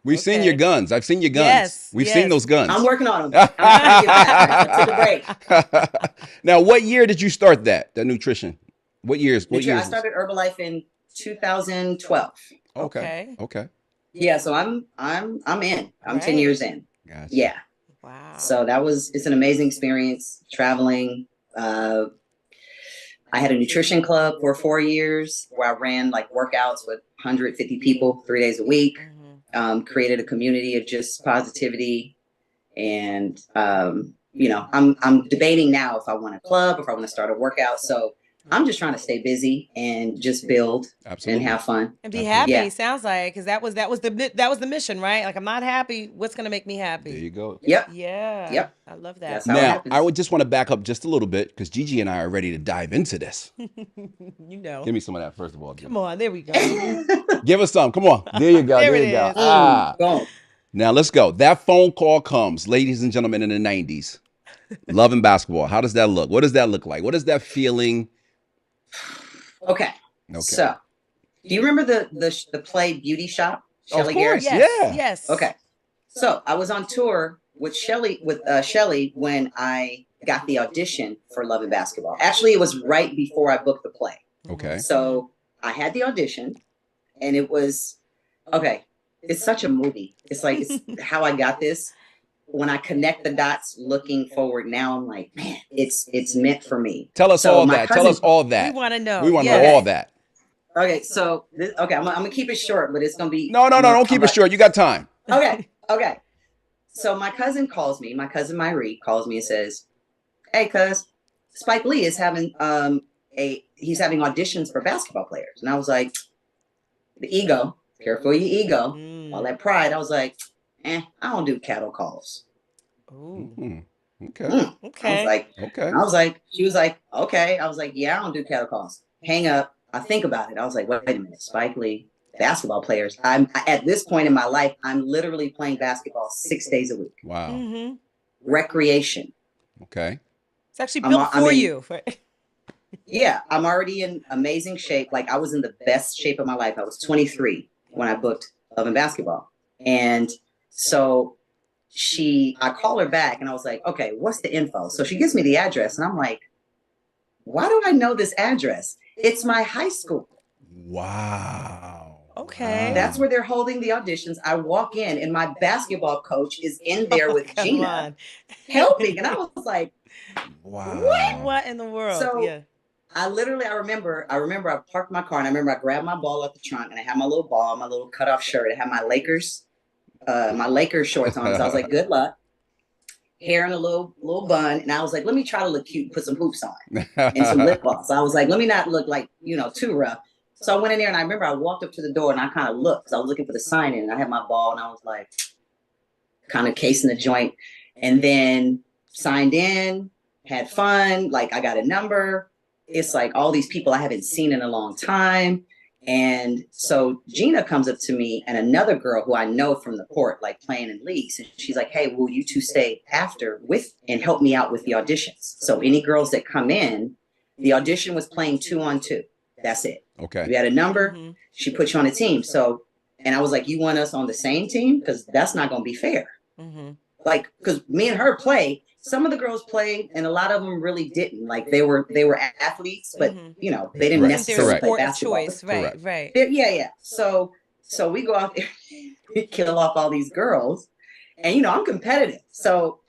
Speaker 1: We've seen your
Speaker 2: Okay.
Speaker 1: guns. I've seen your guns.
Speaker 2: Yes,
Speaker 1: We've seen
Speaker 2: yes.
Speaker 1: those guns.
Speaker 3: I'm working on them. I'm trying to get back. I took a break.
Speaker 1: Now, what year did you start that nutrition? What years? What
Speaker 3: I
Speaker 1: years?
Speaker 3: started Herbalife in 2012.
Speaker 1: Okay.
Speaker 2: Okay.
Speaker 1: Okay.
Speaker 3: Yeah, so I'm in. I'm 10
Speaker 2: Right.
Speaker 3: years in.
Speaker 1: Gotcha.
Speaker 3: Yeah.
Speaker 2: Wow.
Speaker 3: So it's an amazing experience traveling. I had a nutrition club for 4 years where I ran like workouts with 150 people 3 days a week. Created a community of just positivity, and I'm debating now if I want a club, if I want to start a workout. So I'm just trying to stay busy and just build
Speaker 1: Absolutely.
Speaker 3: and have fun.
Speaker 2: And be
Speaker 1: Absolutely.
Speaker 2: happy.
Speaker 3: Yeah.
Speaker 2: Sounds like because that was the mission, right? Like I'm not happy. What's gonna make me happy?
Speaker 1: There you go.
Speaker 3: Yep.
Speaker 2: Yeah.
Speaker 3: Yep.
Speaker 2: I love that.
Speaker 3: That's how it
Speaker 1: Now,
Speaker 3: happens.
Speaker 1: I would just want to back up just a little bit because Gigi and I are ready to dive into this.
Speaker 2: You know.
Speaker 1: Give me some of that first of all.
Speaker 2: Come on, there we go.
Speaker 1: Give us some. Come on. There you go.
Speaker 2: There
Speaker 1: There
Speaker 2: it
Speaker 1: you go.
Speaker 2: is.
Speaker 1: Ah.
Speaker 3: Boom.
Speaker 1: Now let's go. That phone call comes, ladies and gentlemen, in the 90s. Love and basketball. How does that look? What does that look like? What is that feeling?
Speaker 3: Okay.
Speaker 1: Okay.
Speaker 3: So, do you remember the play Beauty Shop?
Speaker 1: Of
Speaker 3: Shelley
Speaker 1: course.
Speaker 3: Garrett?
Speaker 2: Yes.
Speaker 1: Yeah.
Speaker 2: Yes.
Speaker 3: Okay. So I was on tour with Shelley when I got the audition for Love and Basketball. Actually, it was right before I booked the play.
Speaker 1: Okay.
Speaker 3: So I had the audition, and it was okay. It's such a movie. It's like it's how I got this. When I connect the dots, looking forward now, I'm like, man, it's meant for me.
Speaker 1: Tell us
Speaker 3: So
Speaker 1: all
Speaker 3: my
Speaker 1: that. Tell
Speaker 3: cousin-
Speaker 1: us all that.
Speaker 2: We want to know.
Speaker 1: We want to know
Speaker 2: Yes.
Speaker 1: all that.
Speaker 3: Okay, so I'm gonna keep it short, but it's gonna be
Speaker 1: No, don't keep it short. You got time.
Speaker 3: Okay. So my cousin calls me. My cousin Myrie calls me and says, "Hey, cuz Spike Lee is having he's having auditions for basketball players." And I was like, the ego, careful your ego, all that pride. I was like, I don't do cattle calls.
Speaker 2: Ooh.
Speaker 1: Okay.
Speaker 2: Okay.
Speaker 3: I was like, she was like, okay. I was like, yeah, I don't do cattle calls. Hang up. I think about it. I was like, wait a minute, Spike Lee, basketball players. I'm at this point in my life, I'm literally playing basketball 6 days a week.
Speaker 1: Wow.
Speaker 2: Mm-hmm.
Speaker 3: Recreation.
Speaker 1: Okay.
Speaker 2: It's actually built for you.
Speaker 3: Yeah, I'm already in amazing shape. Like I was in the best shape of my life. I was 23 when I booked Love and Basketball. And so I call her back and I was like, okay, what's the info? So she gives me the address and I'm like, why do I know this address? It's my high school.
Speaker 1: Wow.
Speaker 2: Okay.
Speaker 3: That's where they're holding the auditions. I walk in and my basketball coach is in there with Gina helping. And I was like,
Speaker 1: wow.
Speaker 2: What in the world?
Speaker 3: So
Speaker 2: yeah.
Speaker 3: I remember I parked my car and I remember I grabbed my ball out the trunk and I had my little ball, my little cutoff shirt. I had my Lakers shorts on. So I was like, good luck. Hair in a little bun. And I was like, let me try to look cute and put some hoops on and some lip gloss. I was like, let me not look like, too rough. So I went in there and I remember I walked up to the door and I kind of looked. I was looking for the sign in and I had my ball and I was like, kind of casing the joint. And then signed in, had fun. Like I got a number. It's like all these people I haven't seen in a long time. And so Gina comes up to me and another girl who I know from the court, like playing in leagues. And she's like, hey, will you two stay after and help me out with the auditions? So any girls that come in, the audition was playing 2-on-2. That's it.
Speaker 1: Okay.
Speaker 3: We had a number. She put you on a team. So, and I was like, you want us on the same team? Because that's not going to be fair. Like, because me and her play. Some of the girls played, and a lot of them really didn't. Like they were athletes, but they didn't necessarily play basketball.
Speaker 2: Choice. Right.
Speaker 3: Yeah. So we go out there, we kill off all these girls, and I'm competitive. So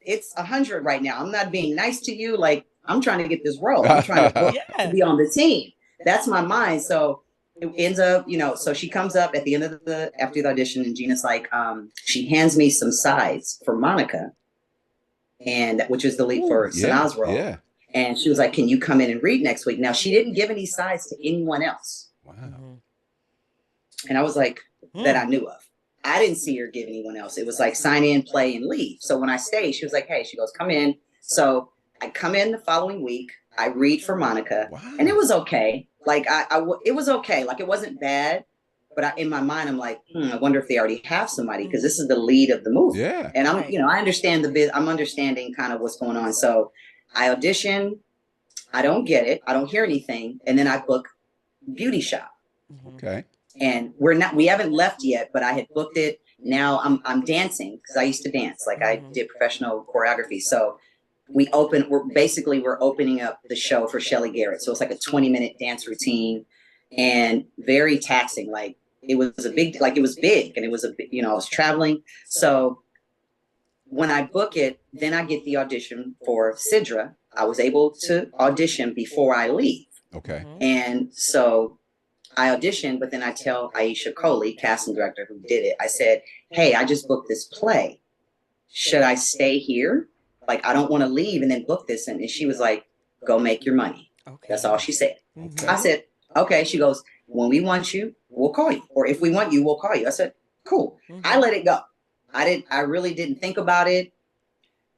Speaker 3: it's 100 right now. I'm not being nice to you. Like I'm trying to get this role. I'm trying to book to
Speaker 2: Yeah.
Speaker 3: be on the team. That's my mind. So it ends up, so she comes up at the end of the after the audition, and Gina's like, she hands me some sides for Monica, and which is the lead for
Speaker 1: yeah,
Speaker 3: Sanaa's role.
Speaker 1: yeah.
Speaker 3: And she was like, "Can you come in and read next week?" Now she didn't give any sides to anyone else.
Speaker 1: Wow.
Speaker 3: And I was like, that I knew of. I didn't see her give anyone else. It was like sign in, play, and leave. So when I stayed, she was like, hey, she goes, come in. So I come in the following week. I read for Monica,
Speaker 1: Wow.
Speaker 3: and it was okay. Like it was okay. Like it wasn't bad, but in my mind, I'm like, I wonder if they already have somebody, because this is the lead of the movie.
Speaker 1: Yeah.
Speaker 3: And I understand the bit. I'm understanding kind of what's going on. So I audition. I don't get it. I don't hear anything, and then I book Beauty Shop.
Speaker 1: Okay.
Speaker 3: And we haven't left yet, but I had booked it. Now I'm dancing, because I used to dance. Like I did professional choreography. So we're opening up the show for Shelley Garrett. So it's like a 20-minute dance routine, and very taxing. Like it was big, and it was I was traveling. So when I book it, then I get the audition for Sidra. I was able to audition before I leave.
Speaker 1: Okay.
Speaker 3: And so I auditioned, but then I tell Aisha Coley, casting director who did it, I said, hey, I just booked this play. Should I stay here? Like, I don't want to leave and then book this. And she was like, go make your money. Okay. That's all she said. Okay. I said, okay. She goes, when we want you, we'll call you. Or if we want you, we'll call you. I said, cool. I let it go. I really didn't think about it.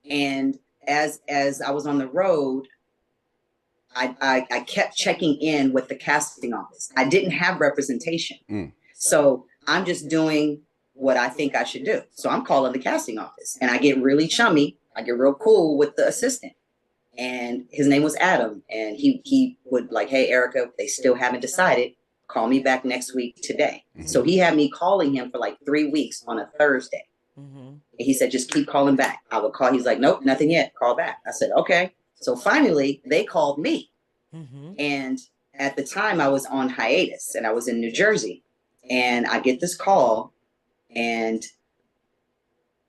Speaker 3: And as I was on the road, I kept checking in with the casting office. I didn't have representation. So I'm just doing what I think I should do. So I'm calling the casting office, and I get really chummy. I get real cool with the assistant, and his name was Adam. And he would like, hey, Erika, they still haven't decided. Call me back next week today. So he had me calling him for like 3 weeks on a Thursday. And he said, just keep calling back. I would call. He's like, nope, nothing yet. Call back. I said, okay. So finally, they called me. And at the time, I was on hiatus, and I was in New Jersey. And I get this call, and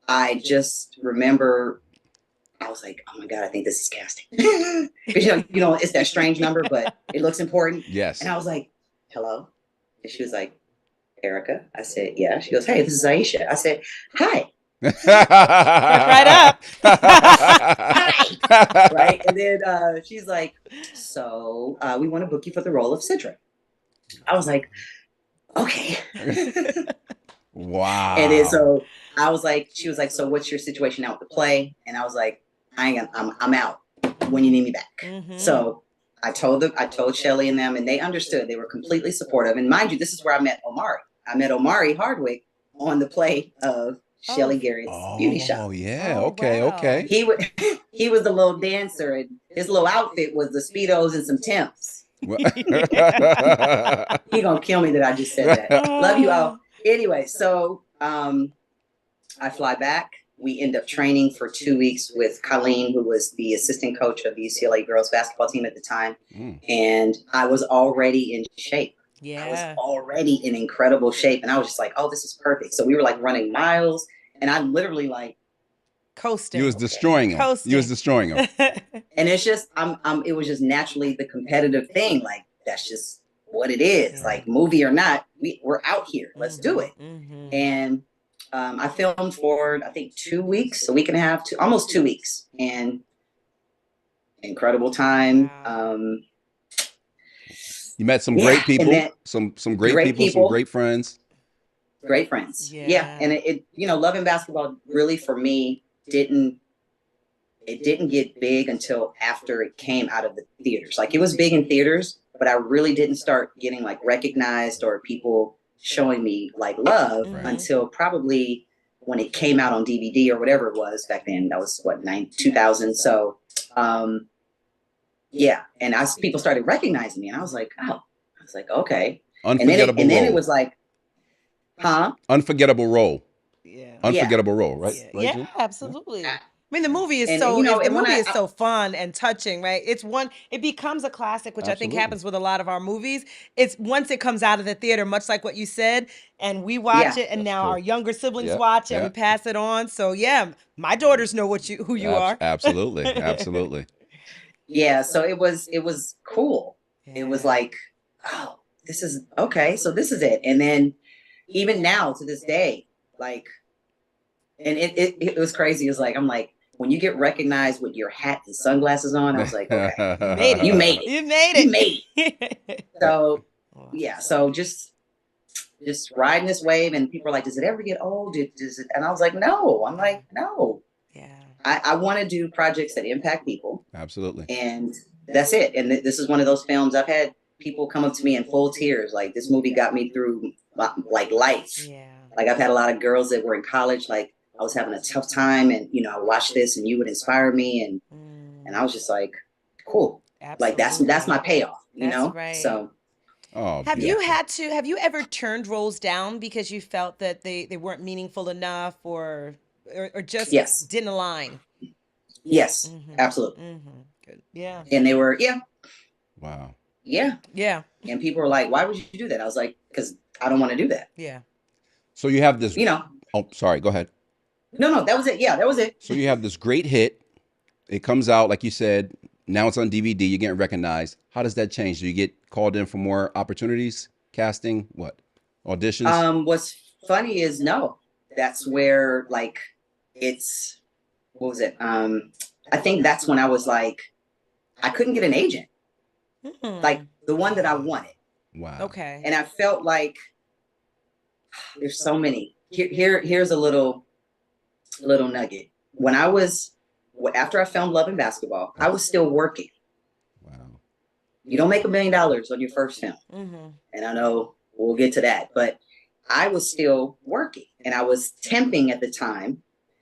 Speaker 3: I just remember, I was like, oh my God, I think this is casting. It's that strange number, but it looks important.
Speaker 1: Yes.
Speaker 3: And I was like, hello? And she was like, Erika? I said, yeah. She goes, hey, this is Aisha. I said, hi.
Speaker 2: Right up.
Speaker 3: Right. And then she's like, so we want to book you for the role of Sidra. I was like, okay.
Speaker 1: Wow.
Speaker 3: And then so I was like, she was like, so what's your situation out with the play? And I was like, I'm out when you need me back. So I told Shelley and them, and they understood. They were completely supportive. And mind you, this is where I met Omari. I met Omari Hardwick on the play of Shelley Garrett's Beauty Shop.
Speaker 1: Oh yeah, okay, wow. Okay.
Speaker 3: He was the little dancer, and his little outfit was the Speedos and some Temps. He gonna kill me that I just said that. Love you all. Anyway, so I fly back. We end up training for 2 weeks with Colleen, who was the assistant coach of the UCLA girls basketball team at the time. And I was already in shape. Yeah. I was already in incredible shape. And I was just like, oh, this is perfect. So we were like running miles, and I literally like
Speaker 2: coasting.
Speaker 1: You was destroying him. Coasting. You was destroying him.
Speaker 3: And it's just, it was just naturally the competitive thing. Like, that's just what it is. Yeah. Like, movie or not, we're out here. Let's do it. And I filmed for, I think, 2 weeks, a week and a half, almost 2 weeks. And incredible time. Wow.
Speaker 1: You met some great people, some great people, some great friends.
Speaker 3: Great friends. Yeah. And it loving basketball really for me didn't get big until after it came out of the theaters. Like, it was big in theaters, but I really didn't start getting like recognized or people showing me like love until probably when it came out on DVD or whatever it was back then. That was what, 2000. So, yeah. And people started recognizing me, and I was like, okay.
Speaker 1: Unforgettable
Speaker 3: and then it was like,
Speaker 1: Unforgettable role.
Speaker 2: Yeah.
Speaker 1: Unforgettable role, right?
Speaker 2: Yeah,
Speaker 1: right,
Speaker 2: yeah, absolutely. I mean, the movie is so fun and touching, right? It becomes a classic, which I think happens with a lot of our movies. It's once it comes out of the theater, much like what you said, and we watch it, and now our younger siblings watch it, and we pass it on. So yeah, my daughters know who you are.
Speaker 1: Absolutely, absolutely.
Speaker 3: yeah, so it was cool. It was
Speaker 2: Yeah.
Speaker 3: like, oh, this is okay, so this is it. And then even now to this day, like, and it was crazy. It was like, I'm like, when you get recognized with your hat and sunglasses on, I was like, okay,
Speaker 2: You made
Speaker 3: you
Speaker 2: it.
Speaker 3: made it.
Speaker 2: You made
Speaker 3: You made
Speaker 2: it.
Speaker 3: it. So
Speaker 2: Wow.
Speaker 3: yeah, so just riding this wave, and people are like, does it ever get old? Does it? And I was like, no. I'm like, no.
Speaker 2: Yeah.
Speaker 3: I want to do projects that impact people,
Speaker 1: Absolutely.
Speaker 3: and that's it. And this is one of those films. I've had people come up to me in full tears, like, this movie got me through like life.
Speaker 2: Yeah.
Speaker 3: Like, I've had a lot of girls that were in college, like, I was having a tough time, and I watched this, and you would inspire me, and I was just like, cool. Like, that's my payoff,
Speaker 2: That's right.
Speaker 3: So
Speaker 1: Oh,
Speaker 2: Have you
Speaker 1: beautiful.
Speaker 2: have you ever turned roles down because you felt that they weren't meaningful enough, or just
Speaker 3: yes,
Speaker 2: didn't align?
Speaker 3: yes,
Speaker 2: Mm-hmm.
Speaker 3: absolutely.
Speaker 2: Mm-hmm. Good. Yeah.
Speaker 3: And they were, yeah,
Speaker 1: Wow.
Speaker 3: yeah.
Speaker 2: Yeah.
Speaker 3: And people were like, why would you do that? I was like, because I don't want to do that.
Speaker 2: Yeah.
Speaker 1: So you have this.
Speaker 3: You know,
Speaker 1: Oh, sorry. Go ahead.
Speaker 3: no, that was it. Yeah, that was it.
Speaker 1: So you have this great hit. It comes out, like you said. Now it's on DVD. You're getting recognized. How does that change? Do you get called in for more opportunities, casting, what, auditions?
Speaker 3: What's funny is, no, that's where, like, it's, what was it? I think that's when I was like, I couldn't get an agent, like
Speaker 2: Mm.
Speaker 3: the one that I wanted.
Speaker 1: Wow.
Speaker 2: Okay.
Speaker 3: And I felt like there's so many. Here's a little nugget. When I was After I filmed Love and Basketball, I was still working.
Speaker 1: Wow.
Speaker 3: You don't make $1 million on your first film.
Speaker 2: Mm-hmm.
Speaker 3: And I know we'll get to that, but I was still working, and I was temping at the time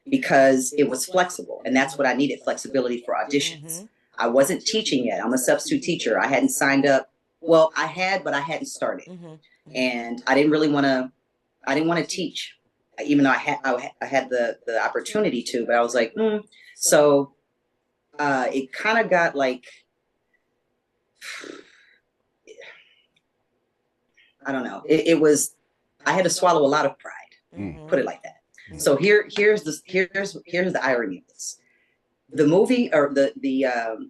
Speaker 3: because it was flexible, and that's what I needed, flexibility for auditions.
Speaker 2: Mm-hmm.
Speaker 3: I wasn't teaching yet. I'm a substitute teacher. I hadn't signed up. Well, I had, but I hadn't started,
Speaker 2: Mm-hmm.
Speaker 3: and I didn't really want to. I didn't want to teach, even though I had the opportunity to. But I was like, so it kind of got like, I don't know. It was, I had to swallow a lot of pride.
Speaker 2: Mm-hmm.
Speaker 3: Put it like that. So here's the irony of this. The movie, or the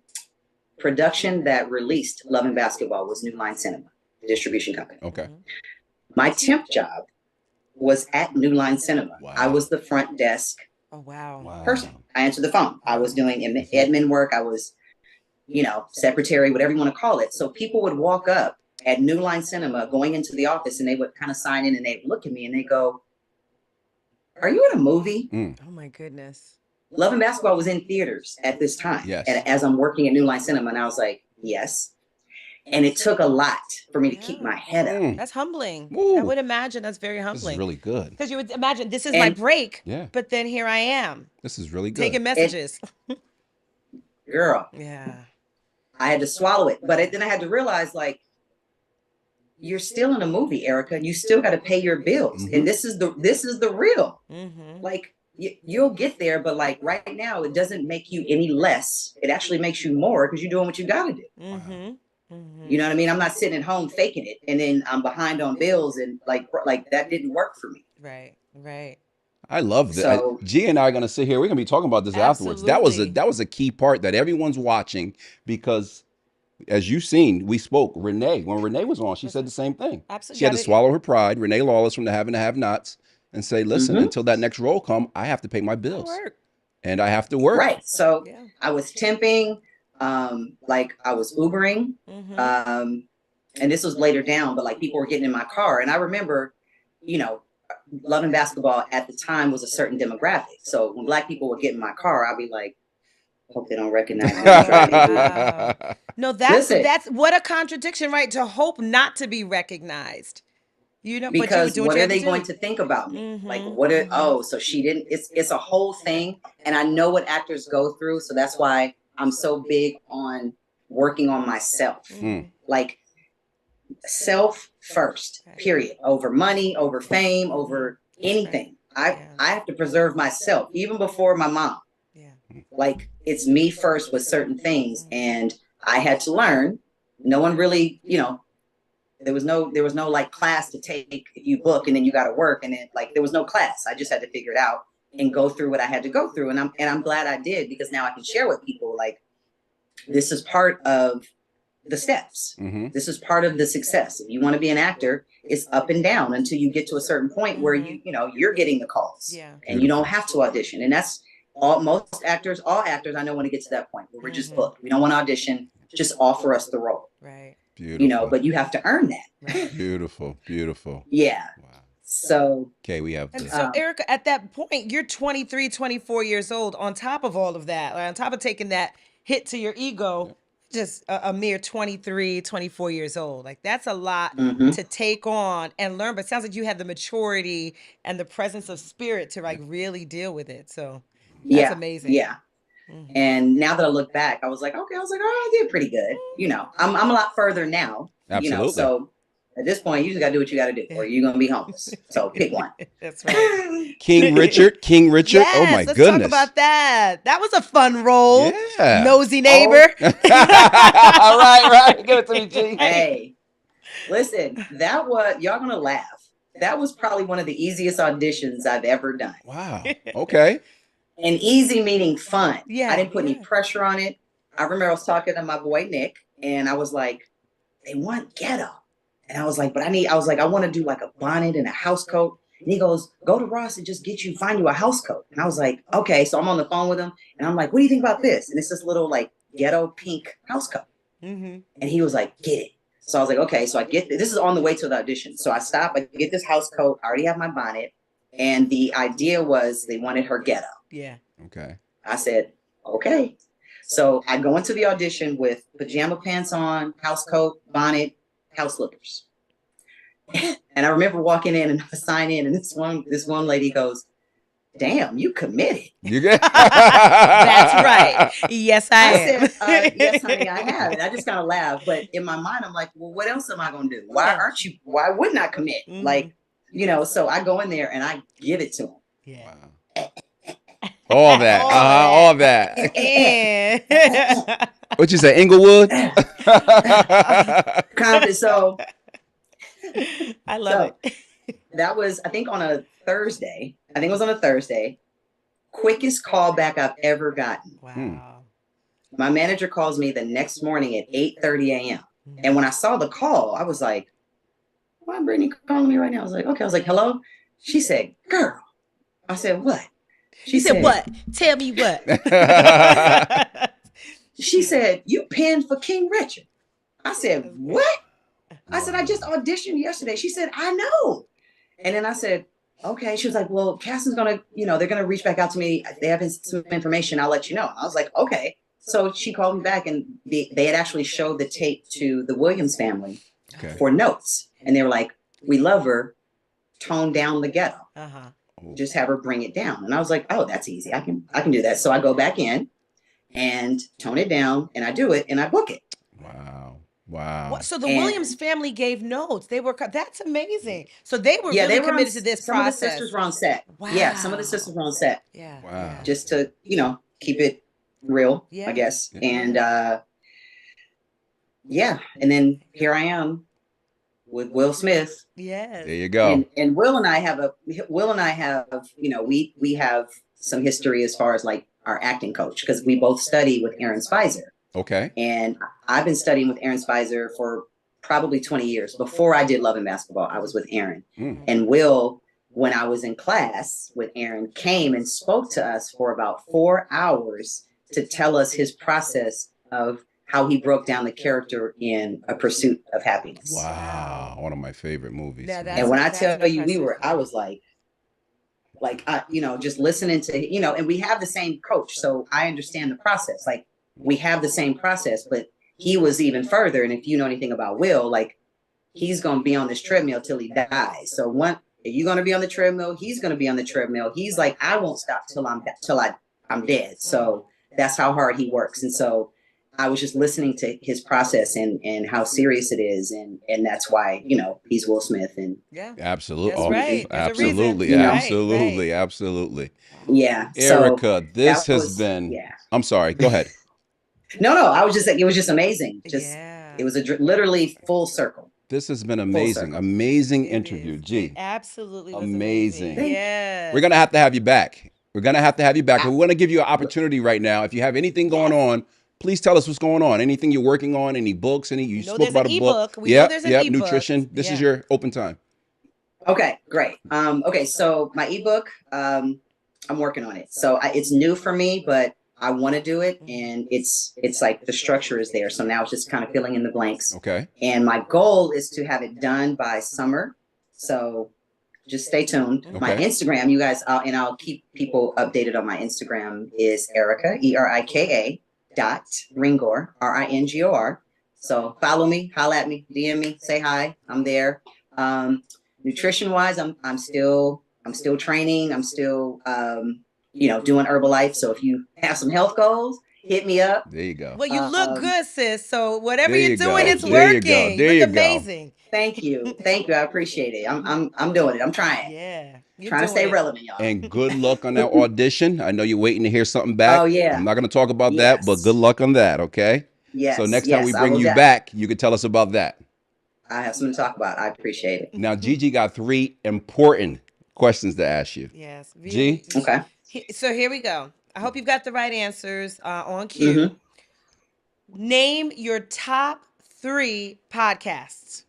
Speaker 3: production that released Love and Basketball, was New Line Cinema, the distribution company.
Speaker 1: Okay.
Speaker 3: My temp job was at New Line Cinema.
Speaker 1: Wow.
Speaker 3: I was the front desk
Speaker 2: Oh wow.
Speaker 1: Wow.
Speaker 3: person. I answered the phone. I was doing admin work. I was, secretary, whatever you want to call it. So people would walk up at New Line Cinema going into the office, and they would kind of sign in, and they'd look at me and they go, "Are you in a movie?"
Speaker 2: Oh my goodness.
Speaker 3: Love and Basketball was in theaters at this time.
Speaker 1: Yes.
Speaker 3: And as I'm working at New Line Cinema, and I was like, yes. And it took a lot for me to keep my head up.
Speaker 2: That's humbling.
Speaker 1: Ooh.
Speaker 2: I would imagine that's very
Speaker 1: This
Speaker 2: humbling.
Speaker 1: is really good.
Speaker 2: Because you would imagine this is my
Speaker 3: And-
Speaker 2: break,
Speaker 1: Yeah.
Speaker 2: but then here I am
Speaker 1: This is really good.
Speaker 2: taking messages.
Speaker 3: Girl,
Speaker 2: Yeah.
Speaker 3: I had to swallow it. But then I had to realize, like, you're still in a movie, Erika. You still got to pay your bills.
Speaker 1: Mhm.
Speaker 3: And this is the real.
Speaker 2: Mm-hmm.
Speaker 3: Like, you'll get there, but like right now, it doesn't make you any less. It actually makes you more, because you're doing what you got to do.
Speaker 2: Mm-hmm. Mm-hmm.
Speaker 3: You know what I mean? I'm not sitting at home faking it, and then I'm behind on bills, and like that didn't work for me.
Speaker 2: Right. Right.
Speaker 1: I love that.
Speaker 3: So-
Speaker 1: G and I are going to sit here. We're going to be talking about this afterwards.
Speaker 2: Absolutely.
Speaker 1: That was a key part that everyone's watching, because as you've seen, we spoke. Renee, when Renee was on, she said the same thing.
Speaker 2: Absolutely.
Speaker 1: She had to
Speaker 2: Gotta-
Speaker 1: swallow her pride. Renee Lawless from the Have and the Have-Nots, and say, listen,
Speaker 3: Mhm.
Speaker 1: until that next role come, I have to pay my
Speaker 2: Gotta
Speaker 1: bills,
Speaker 2: work.
Speaker 1: and I have to work.
Speaker 3: Right. So
Speaker 2: Yeah.
Speaker 3: I was temping, like I was Ubering,
Speaker 2: Mm-hmm.
Speaker 3: and this was later down, but like people were getting in my car, and I remember, Love and Basketball at the time was a certain demographic. So when Black people would get in my car, I'd be like, hope they don't recognize me. I'm driving Uber.
Speaker 2: Wow. No,
Speaker 3: Listen.
Speaker 2: that's what a contradiction, right? To hope not to be recognized. But you were
Speaker 3: Because
Speaker 2: doing
Speaker 3: what
Speaker 2: you
Speaker 3: are
Speaker 2: had to
Speaker 3: they
Speaker 2: do.
Speaker 3: going to think about me?
Speaker 2: Mhm,
Speaker 3: Like,
Speaker 2: mhm.
Speaker 3: so she didn't, it's a whole thing. And I know what actors go through. So that's why I'm so big on working on myself.
Speaker 2: Mhm.
Speaker 3: Like, self first, period. Over money, over fame, over anything. I have to preserve myself, even before my mom.
Speaker 2: Yeah.
Speaker 3: Like, it's me first with certain things. And I had to learn. No one really, there was no like class to take. If you book and then you got to work, and then like there was no class. I just had to figure it out and go through what I had to go through. And I'm glad I did, because now I can share with people, like, this is part of the steps.
Speaker 1: Mm-hmm.
Speaker 3: This is part of the success. If you want to be an actor, it's up and down until you get to a certain point where you're getting the calls,
Speaker 2: Yeah.
Speaker 3: and you don't
Speaker 1: Beautiful.
Speaker 3: have to audition. And that's all actors I know want to get to that point where we're just booked. We don't want to audition, just offer us the role.
Speaker 2: Right.
Speaker 1: Beautiful.
Speaker 3: But you have to earn that.
Speaker 2: Right.
Speaker 1: Beautiful. Beautiful.
Speaker 3: Yeah.
Speaker 1: Wow.
Speaker 3: So
Speaker 1: Okay, we have
Speaker 2: And
Speaker 1: the
Speaker 2: so, Erika, at that point, you're 23, 24 years old. On top of all of that, on top of taking that hit to your ego, just a mere 23, 24 years old. Like, that's a lot
Speaker 3: mhm.
Speaker 2: to take on and learn. But it sounds like you have the maturity and the presence of spirit to like really deal with it. So that's
Speaker 3: Yeah,
Speaker 2: amazing.
Speaker 3: yeah. And now that I look back, I was like, okay, oh, I did pretty good. I'm a lot further now.
Speaker 1: Absolutely.
Speaker 3: So at this point, you just gotta do what you gotta do, or you're gonna be homeless. So pick one.
Speaker 2: That's right.
Speaker 1: King Richard. King Richard.
Speaker 2: Yes,
Speaker 1: Oh my
Speaker 2: let's
Speaker 1: goodness.
Speaker 2: talk about that. That was a fun role.
Speaker 1: Yeah.
Speaker 2: Nosy neighbor.
Speaker 1: right. Give it to me, G.
Speaker 3: Hey, listen, that was y'all gonna laugh. That was probably one of the easiest auditions I've ever done.
Speaker 1: Wow. Okay.
Speaker 3: And easy meaning fun.
Speaker 2: Yeah,
Speaker 3: I didn't put any
Speaker 2: yeah.
Speaker 3: pressure on it. I remember I was talking to my boy Nick, and I was like, they want ghetto. And I was like, I want to do like a bonnet and a house coat. And he goes, go to Ross and just find you a house coat. And I was like, okay. So I'm on the phone with him, and I'm like, what do you think about this? And it's this little like ghetto pink house coat. And he was like, get it. So I was like, okay. So I get this is on the way to the audition. So I stop, I get this house coat. I already have my bonnet. And the idea was they wanted her ghetto.
Speaker 2: Yeah.
Speaker 1: Okay.
Speaker 3: I said, okay. So I go into the audition with pajama pants on, house coat, bonnet, house slippers. And I remember walking in and I sign in, and this one lady goes, damn, you committed.
Speaker 1: You good?
Speaker 2: That's right. Yes, I am.
Speaker 3: said, yes, honey, I have. And I just kind of laughed. But in my mind, I'm like, well, what else am I going to do? Why wouldn't I commit? Like, so I go in there and I give it to him.
Speaker 2: Yeah.
Speaker 1: Wow. All that. All that.
Speaker 2: And
Speaker 1: What you say, Inglewood?
Speaker 3: So
Speaker 2: I love it.
Speaker 3: that was, I think, on a Thursday. I think it was on a Thursday. Quickest callback I've ever gotten.
Speaker 2: Wow.
Speaker 3: My manager calls me the next morning at 8:30 a.m. And when I saw the call, I was like, why Brittany calling me right now? I was like, okay. I was like, hello? She said, girl. I said, what?
Speaker 2: She said, what? Tell me what?
Speaker 3: She said, you penned for King Richard. I said, what? I said, I just auditioned yesterday. She said, I know. And then I said, okay. She was like, well, casting's going to, they're going to reach back out to me. They have some information. I'll let you know. I was like, okay. So she called me back, and they had actually showed the tape to the Williams family for notes. And they were like, we love her. Tone down the ghetto. Just have her bring it down. And I was like, oh, that's easy. I can do that. So I go back in and tone it down, and I do it, and I book it.
Speaker 1: Wow.
Speaker 2: So the Williams family gave notes. That's amazing. So they were really committed to this process.
Speaker 3: Some of the sisters were on set.
Speaker 2: Wow.
Speaker 3: Yeah, some of the sisters were on set.
Speaker 2: Yeah.
Speaker 1: Wow.
Speaker 3: Just to, keep it real, I guess.
Speaker 1: Yeah.
Speaker 3: And and then here I am with Will Smith.
Speaker 2: Yes.
Speaker 1: There you go.
Speaker 3: And Will and I have we have some history as far as like our acting coach, because we both study with Aaron Spicer.
Speaker 1: Okay.
Speaker 3: And I've been studying with Aaron Spicer for probably 20 years. Before I did Love and Basketball, I was with Aaron. And Will, when I was in class with Aaron, came and spoke to us for about 4 hours to tell us his process of how he broke down the character in A Pursuit of Happiness.
Speaker 1: Wow. One of my favorite movies.
Speaker 2: Yeah,
Speaker 3: And when I tell you, I was like, just listening to, and we have the same coach. So I understand the process. Like, we have the same process, but he was even further. And if you know anything about Will, like, he's going to be on this treadmill till he dies. So if you're going to be on the treadmill, he's going to be on the treadmill. He's like, I won't stop till I'm dead. So that's how hard he works. And so I was just listening to his process and how serious it is. And that's why, he's Will Smith. And
Speaker 1: absolutely.
Speaker 2: That's right.
Speaker 1: Absolutely. Absolutely. Absolutely.
Speaker 3: Yeah.
Speaker 1: Erika, this has been, I'm sorry. Go ahead.
Speaker 3: No, I was just like, it was just amazing. It was literally full circle.
Speaker 1: This has been amazing. Amazing interview. G.
Speaker 2: Absolutely.
Speaker 1: Amazing.
Speaker 2: Yeah.
Speaker 1: We're going to have you back. But we want to give you an opportunity right now. If you have anything going on, please tell us what's going on. Anything you're working on, any books, any you
Speaker 2: You know
Speaker 1: spoke
Speaker 2: there's an
Speaker 1: about a book.
Speaker 2: ebook. We know
Speaker 1: Yep,
Speaker 2: there's an
Speaker 1: yep,
Speaker 2: ebook.
Speaker 1: nutrition. This is
Speaker 2: Yeah.
Speaker 1: your open time.
Speaker 3: Okay, great. Okay, so my ebook, I'm working on it. So it's new for me, but I want to do it, and it's like the structure is there. So now it's just kind of filling in the blanks.
Speaker 1: Okay.
Speaker 3: And my goal is to have it done by summer. So just stay tuned. My
Speaker 1: Okay.
Speaker 3: Instagram, you guys, and I'll keep people updated on my Instagram, is Erika, Erika dot Ringor, Ringor. So follow me, holla at me, DM me, say hi. I'm there. Nutrition wise, I'm still training. I'm still doing Herbalife. So if you have some health goals, hit me up.
Speaker 1: There you go.
Speaker 2: Well, you look good, sis. So whatever
Speaker 1: There
Speaker 2: you're
Speaker 1: you
Speaker 2: doing,
Speaker 1: go.
Speaker 2: it's
Speaker 3: Thank you.
Speaker 1: There you go.
Speaker 2: working.
Speaker 1: There
Speaker 2: You
Speaker 1: you
Speaker 2: look
Speaker 1: go.
Speaker 2: amazing.
Speaker 3: Thank you. Thank you. I appreciate it. I'm doing it. I'm trying.
Speaker 2: Yeah. You're
Speaker 3: Trying to
Speaker 2: doing
Speaker 3: stay
Speaker 2: it.
Speaker 3: relevant, y'all.
Speaker 1: And good luck on that audition. I know you're waiting to hear something back.
Speaker 3: Oh yeah.
Speaker 1: I'm not going to talk about that, but
Speaker 3: Yes.
Speaker 1: good luck on that, okay?
Speaker 3: Yes.
Speaker 1: So next time we
Speaker 3: Yes, I
Speaker 1: bring
Speaker 3: will
Speaker 1: you back, you can tell us about that.
Speaker 3: I have something to talk about. I appreciate it.
Speaker 1: Now, Gigi got 3 important questions to ask you.
Speaker 2: Yes.
Speaker 1: G?
Speaker 3: Okay.
Speaker 2: So here we go. I hope you've got the right answers on cue. Name your top 3 podcasts.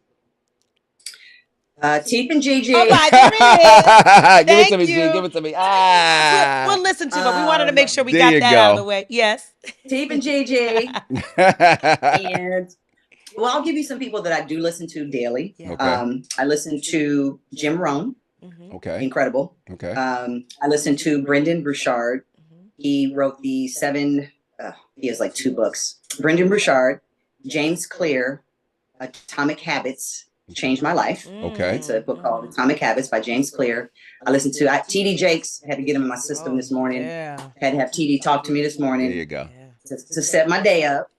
Speaker 3: Teeth and Gigi.
Speaker 2: Oh my, there it is.
Speaker 1: Give it to
Speaker 2: Thank
Speaker 1: me, G.
Speaker 2: you.
Speaker 1: Give it to me.
Speaker 2: We'll listen to it. We wanted to make sure we
Speaker 1: There
Speaker 2: got
Speaker 1: you
Speaker 2: that out of
Speaker 1: go.
Speaker 2: the way. Yes.
Speaker 3: Teeth and Gigi. And well, I'll give you some people that I do listen to daily.
Speaker 2: Yeah.
Speaker 1: Okay.
Speaker 3: I listen to Jim Rohn.
Speaker 1: Okay.
Speaker 3: Incredible.
Speaker 1: Okay.
Speaker 3: I listen to Brendan Burchard. He wrote the 7. He has like 2 books. Brendan Burchard, James Clear, Atomic Habits Changed My Life.
Speaker 1: Okay.
Speaker 3: It's a book called Atomic Habits by James Clear. I listened to TD Jakes. Had to get him in my system this morning.
Speaker 2: Yeah.
Speaker 3: Had to have TD talk to me this morning.
Speaker 1: There you go.
Speaker 3: To set my day up.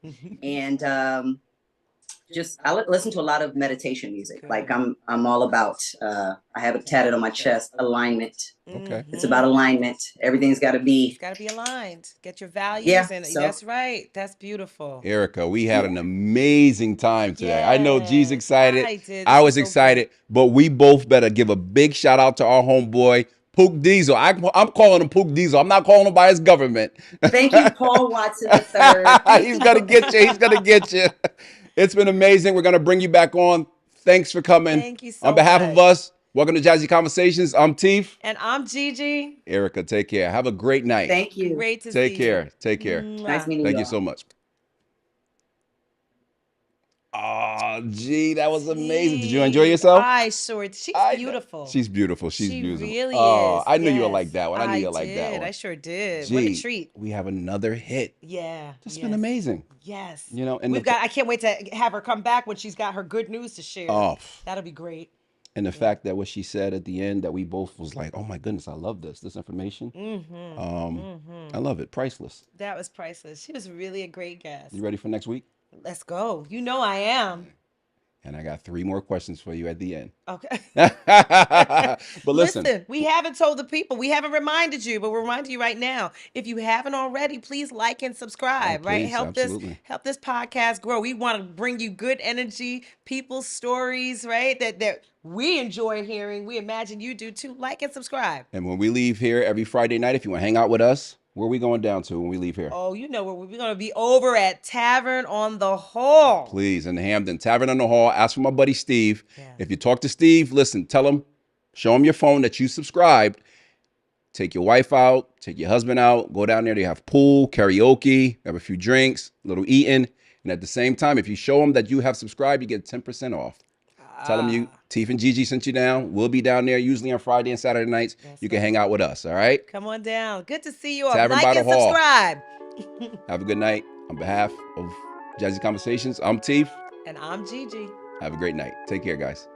Speaker 3: And I listen to a lot of meditation music.
Speaker 2: Good.
Speaker 3: Like I'm all about. I have it tatted on my chest. Alignment.
Speaker 1: Okay.
Speaker 3: It's about alignment. Everything's got to be.
Speaker 2: It's got to be aligned. Get your values.
Speaker 3: Yeah,
Speaker 2: And
Speaker 3: so-
Speaker 2: that's right. That's beautiful.
Speaker 1: Erika, we had an amazing time today. I know G's
Speaker 2: Yes,
Speaker 1: excited.
Speaker 2: I did.
Speaker 1: I
Speaker 2: This
Speaker 1: was
Speaker 2: so
Speaker 1: excited, but we both better give a big shout out to our homeboy, Pook Diesel. I'm calling him Pook Diesel. I'm not calling him by his government.
Speaker 3: Thank you, Paul Watson III.
Speaker 1: He's gonna get you. He's gonna get you. It's been amazing. We're gonna bring you back on. Thanks for coming.
Speaker 2: Thank you so
Speaker 1: On behalf of
Speaker 2: much.
Speaker 1: us, welcome to Jazzy Conversations. I'm Teef.
Speaker 2: And I'm Gigi.
Speaker 1: Erika, take care. Have a great night.
Speaker 3: Thank you.
Speaker 2: Great to
Speaker 1: Take
Speaker 2: see
Speaker 1: care.
Speaker 2: you.
Speaker 1: Take care.
Speaker 3: Nice meeting
Speaker 1: Thank
Speaker 3: you.
Speaker 1: you so much. Oh, gee, that was amazing. Did you enjoy yourself?
Speaker 2: I sure. She's beautiful.
Speaker 1: She's beautiful. She's
Speaker 2: She
Speaker 1: beautiful.
Speaker 2: really
Speaker 1: Oh,
Speaker 2: is.
Speaker 1: I knew you would
Speaker 2: Yes.
Speaker 1: like that one. I knew you would like that
Speaker 2: did.
Speaker 1: one.
Speaker 2: I sure did. What a
Speaker 1: Gee,
Speaker 2: treat.
Speaker 1: we have another hit.
Speaker 2: Yeah.
Speaker 1: It's
Speaker 2: yes.
Speaker 1: been amazing.
Speaker 2: Yes.
Speaker 1: You know, and
Speaker 2: we've got. I can't wait to have her come back when she's got her good news to share.
Speaker 1: Oh.
Speaker 2: That'll be great.
Speaker 1: And the fact that what she said at the end, that we both was like, oh my goodness, I love this information. I love it. Priceless.
Speaker 2: That was priceless. She was really a great guest.
Speaker 1: You ready for next week?
Speaker 2: Let's go. You know I am.
Speaker 1: And I got 3 more questions for you at the end.
Speaker 2: Okay.
Speaker 1: But listen,
Speaker 2: we haven't told the people, we haven't reminded you, but we're reminding you right now. If you haven't already, please like and subscribe,
Speaker 1: Oh,
Speaker 2: right?
Speaker 1: please,
Speaker 2: Help
Speaker 1: absolutely.
Speaker 2: this podcast grow. We want to bring you good energy, people's stories, right? That we enjoy hearing. We imagine you do too. Like and subscribe.
Speaker 1: and when we leave here every Friday night, if you want to hang out with us, where are we going down to when we leave here?
Speaker 2: Oh, you know where we're going to be, over at Tavern on the Hall.
Speaker 1: Please, in the Hampton, Tavern on the Hall. Ask for my buddy Steve.
Speaker 2: Yeah.
Speaker 1: If you talk to Steve, listen, tell him, show him your phone that you subscribed. Take your wife out, take your husband out, go down there. They have pool, karaoke, have a few drinks, a little eating. And at the same time, if you show them that you have subscribed, you get 10% off. Tell them you, Teef and Gigi sent you down. We'll be down there usually on Friday and Saturday nights. You can hang out with us, all right?
Speaker 2: Come on down. Good to see you all.
Speaker 1: Tavern
Speaker 2: Like
Speaker 1: by the
Speaker 2: and
Speaker 1: Hall.
Speaker 2: subscribe.
Speaker 1: Have a good night. On behalf of Jazzy Conversations, I'm Teef.
Speaker 2: And I'm Gigi.
Speaker 1: Have a great night. Take care, guys.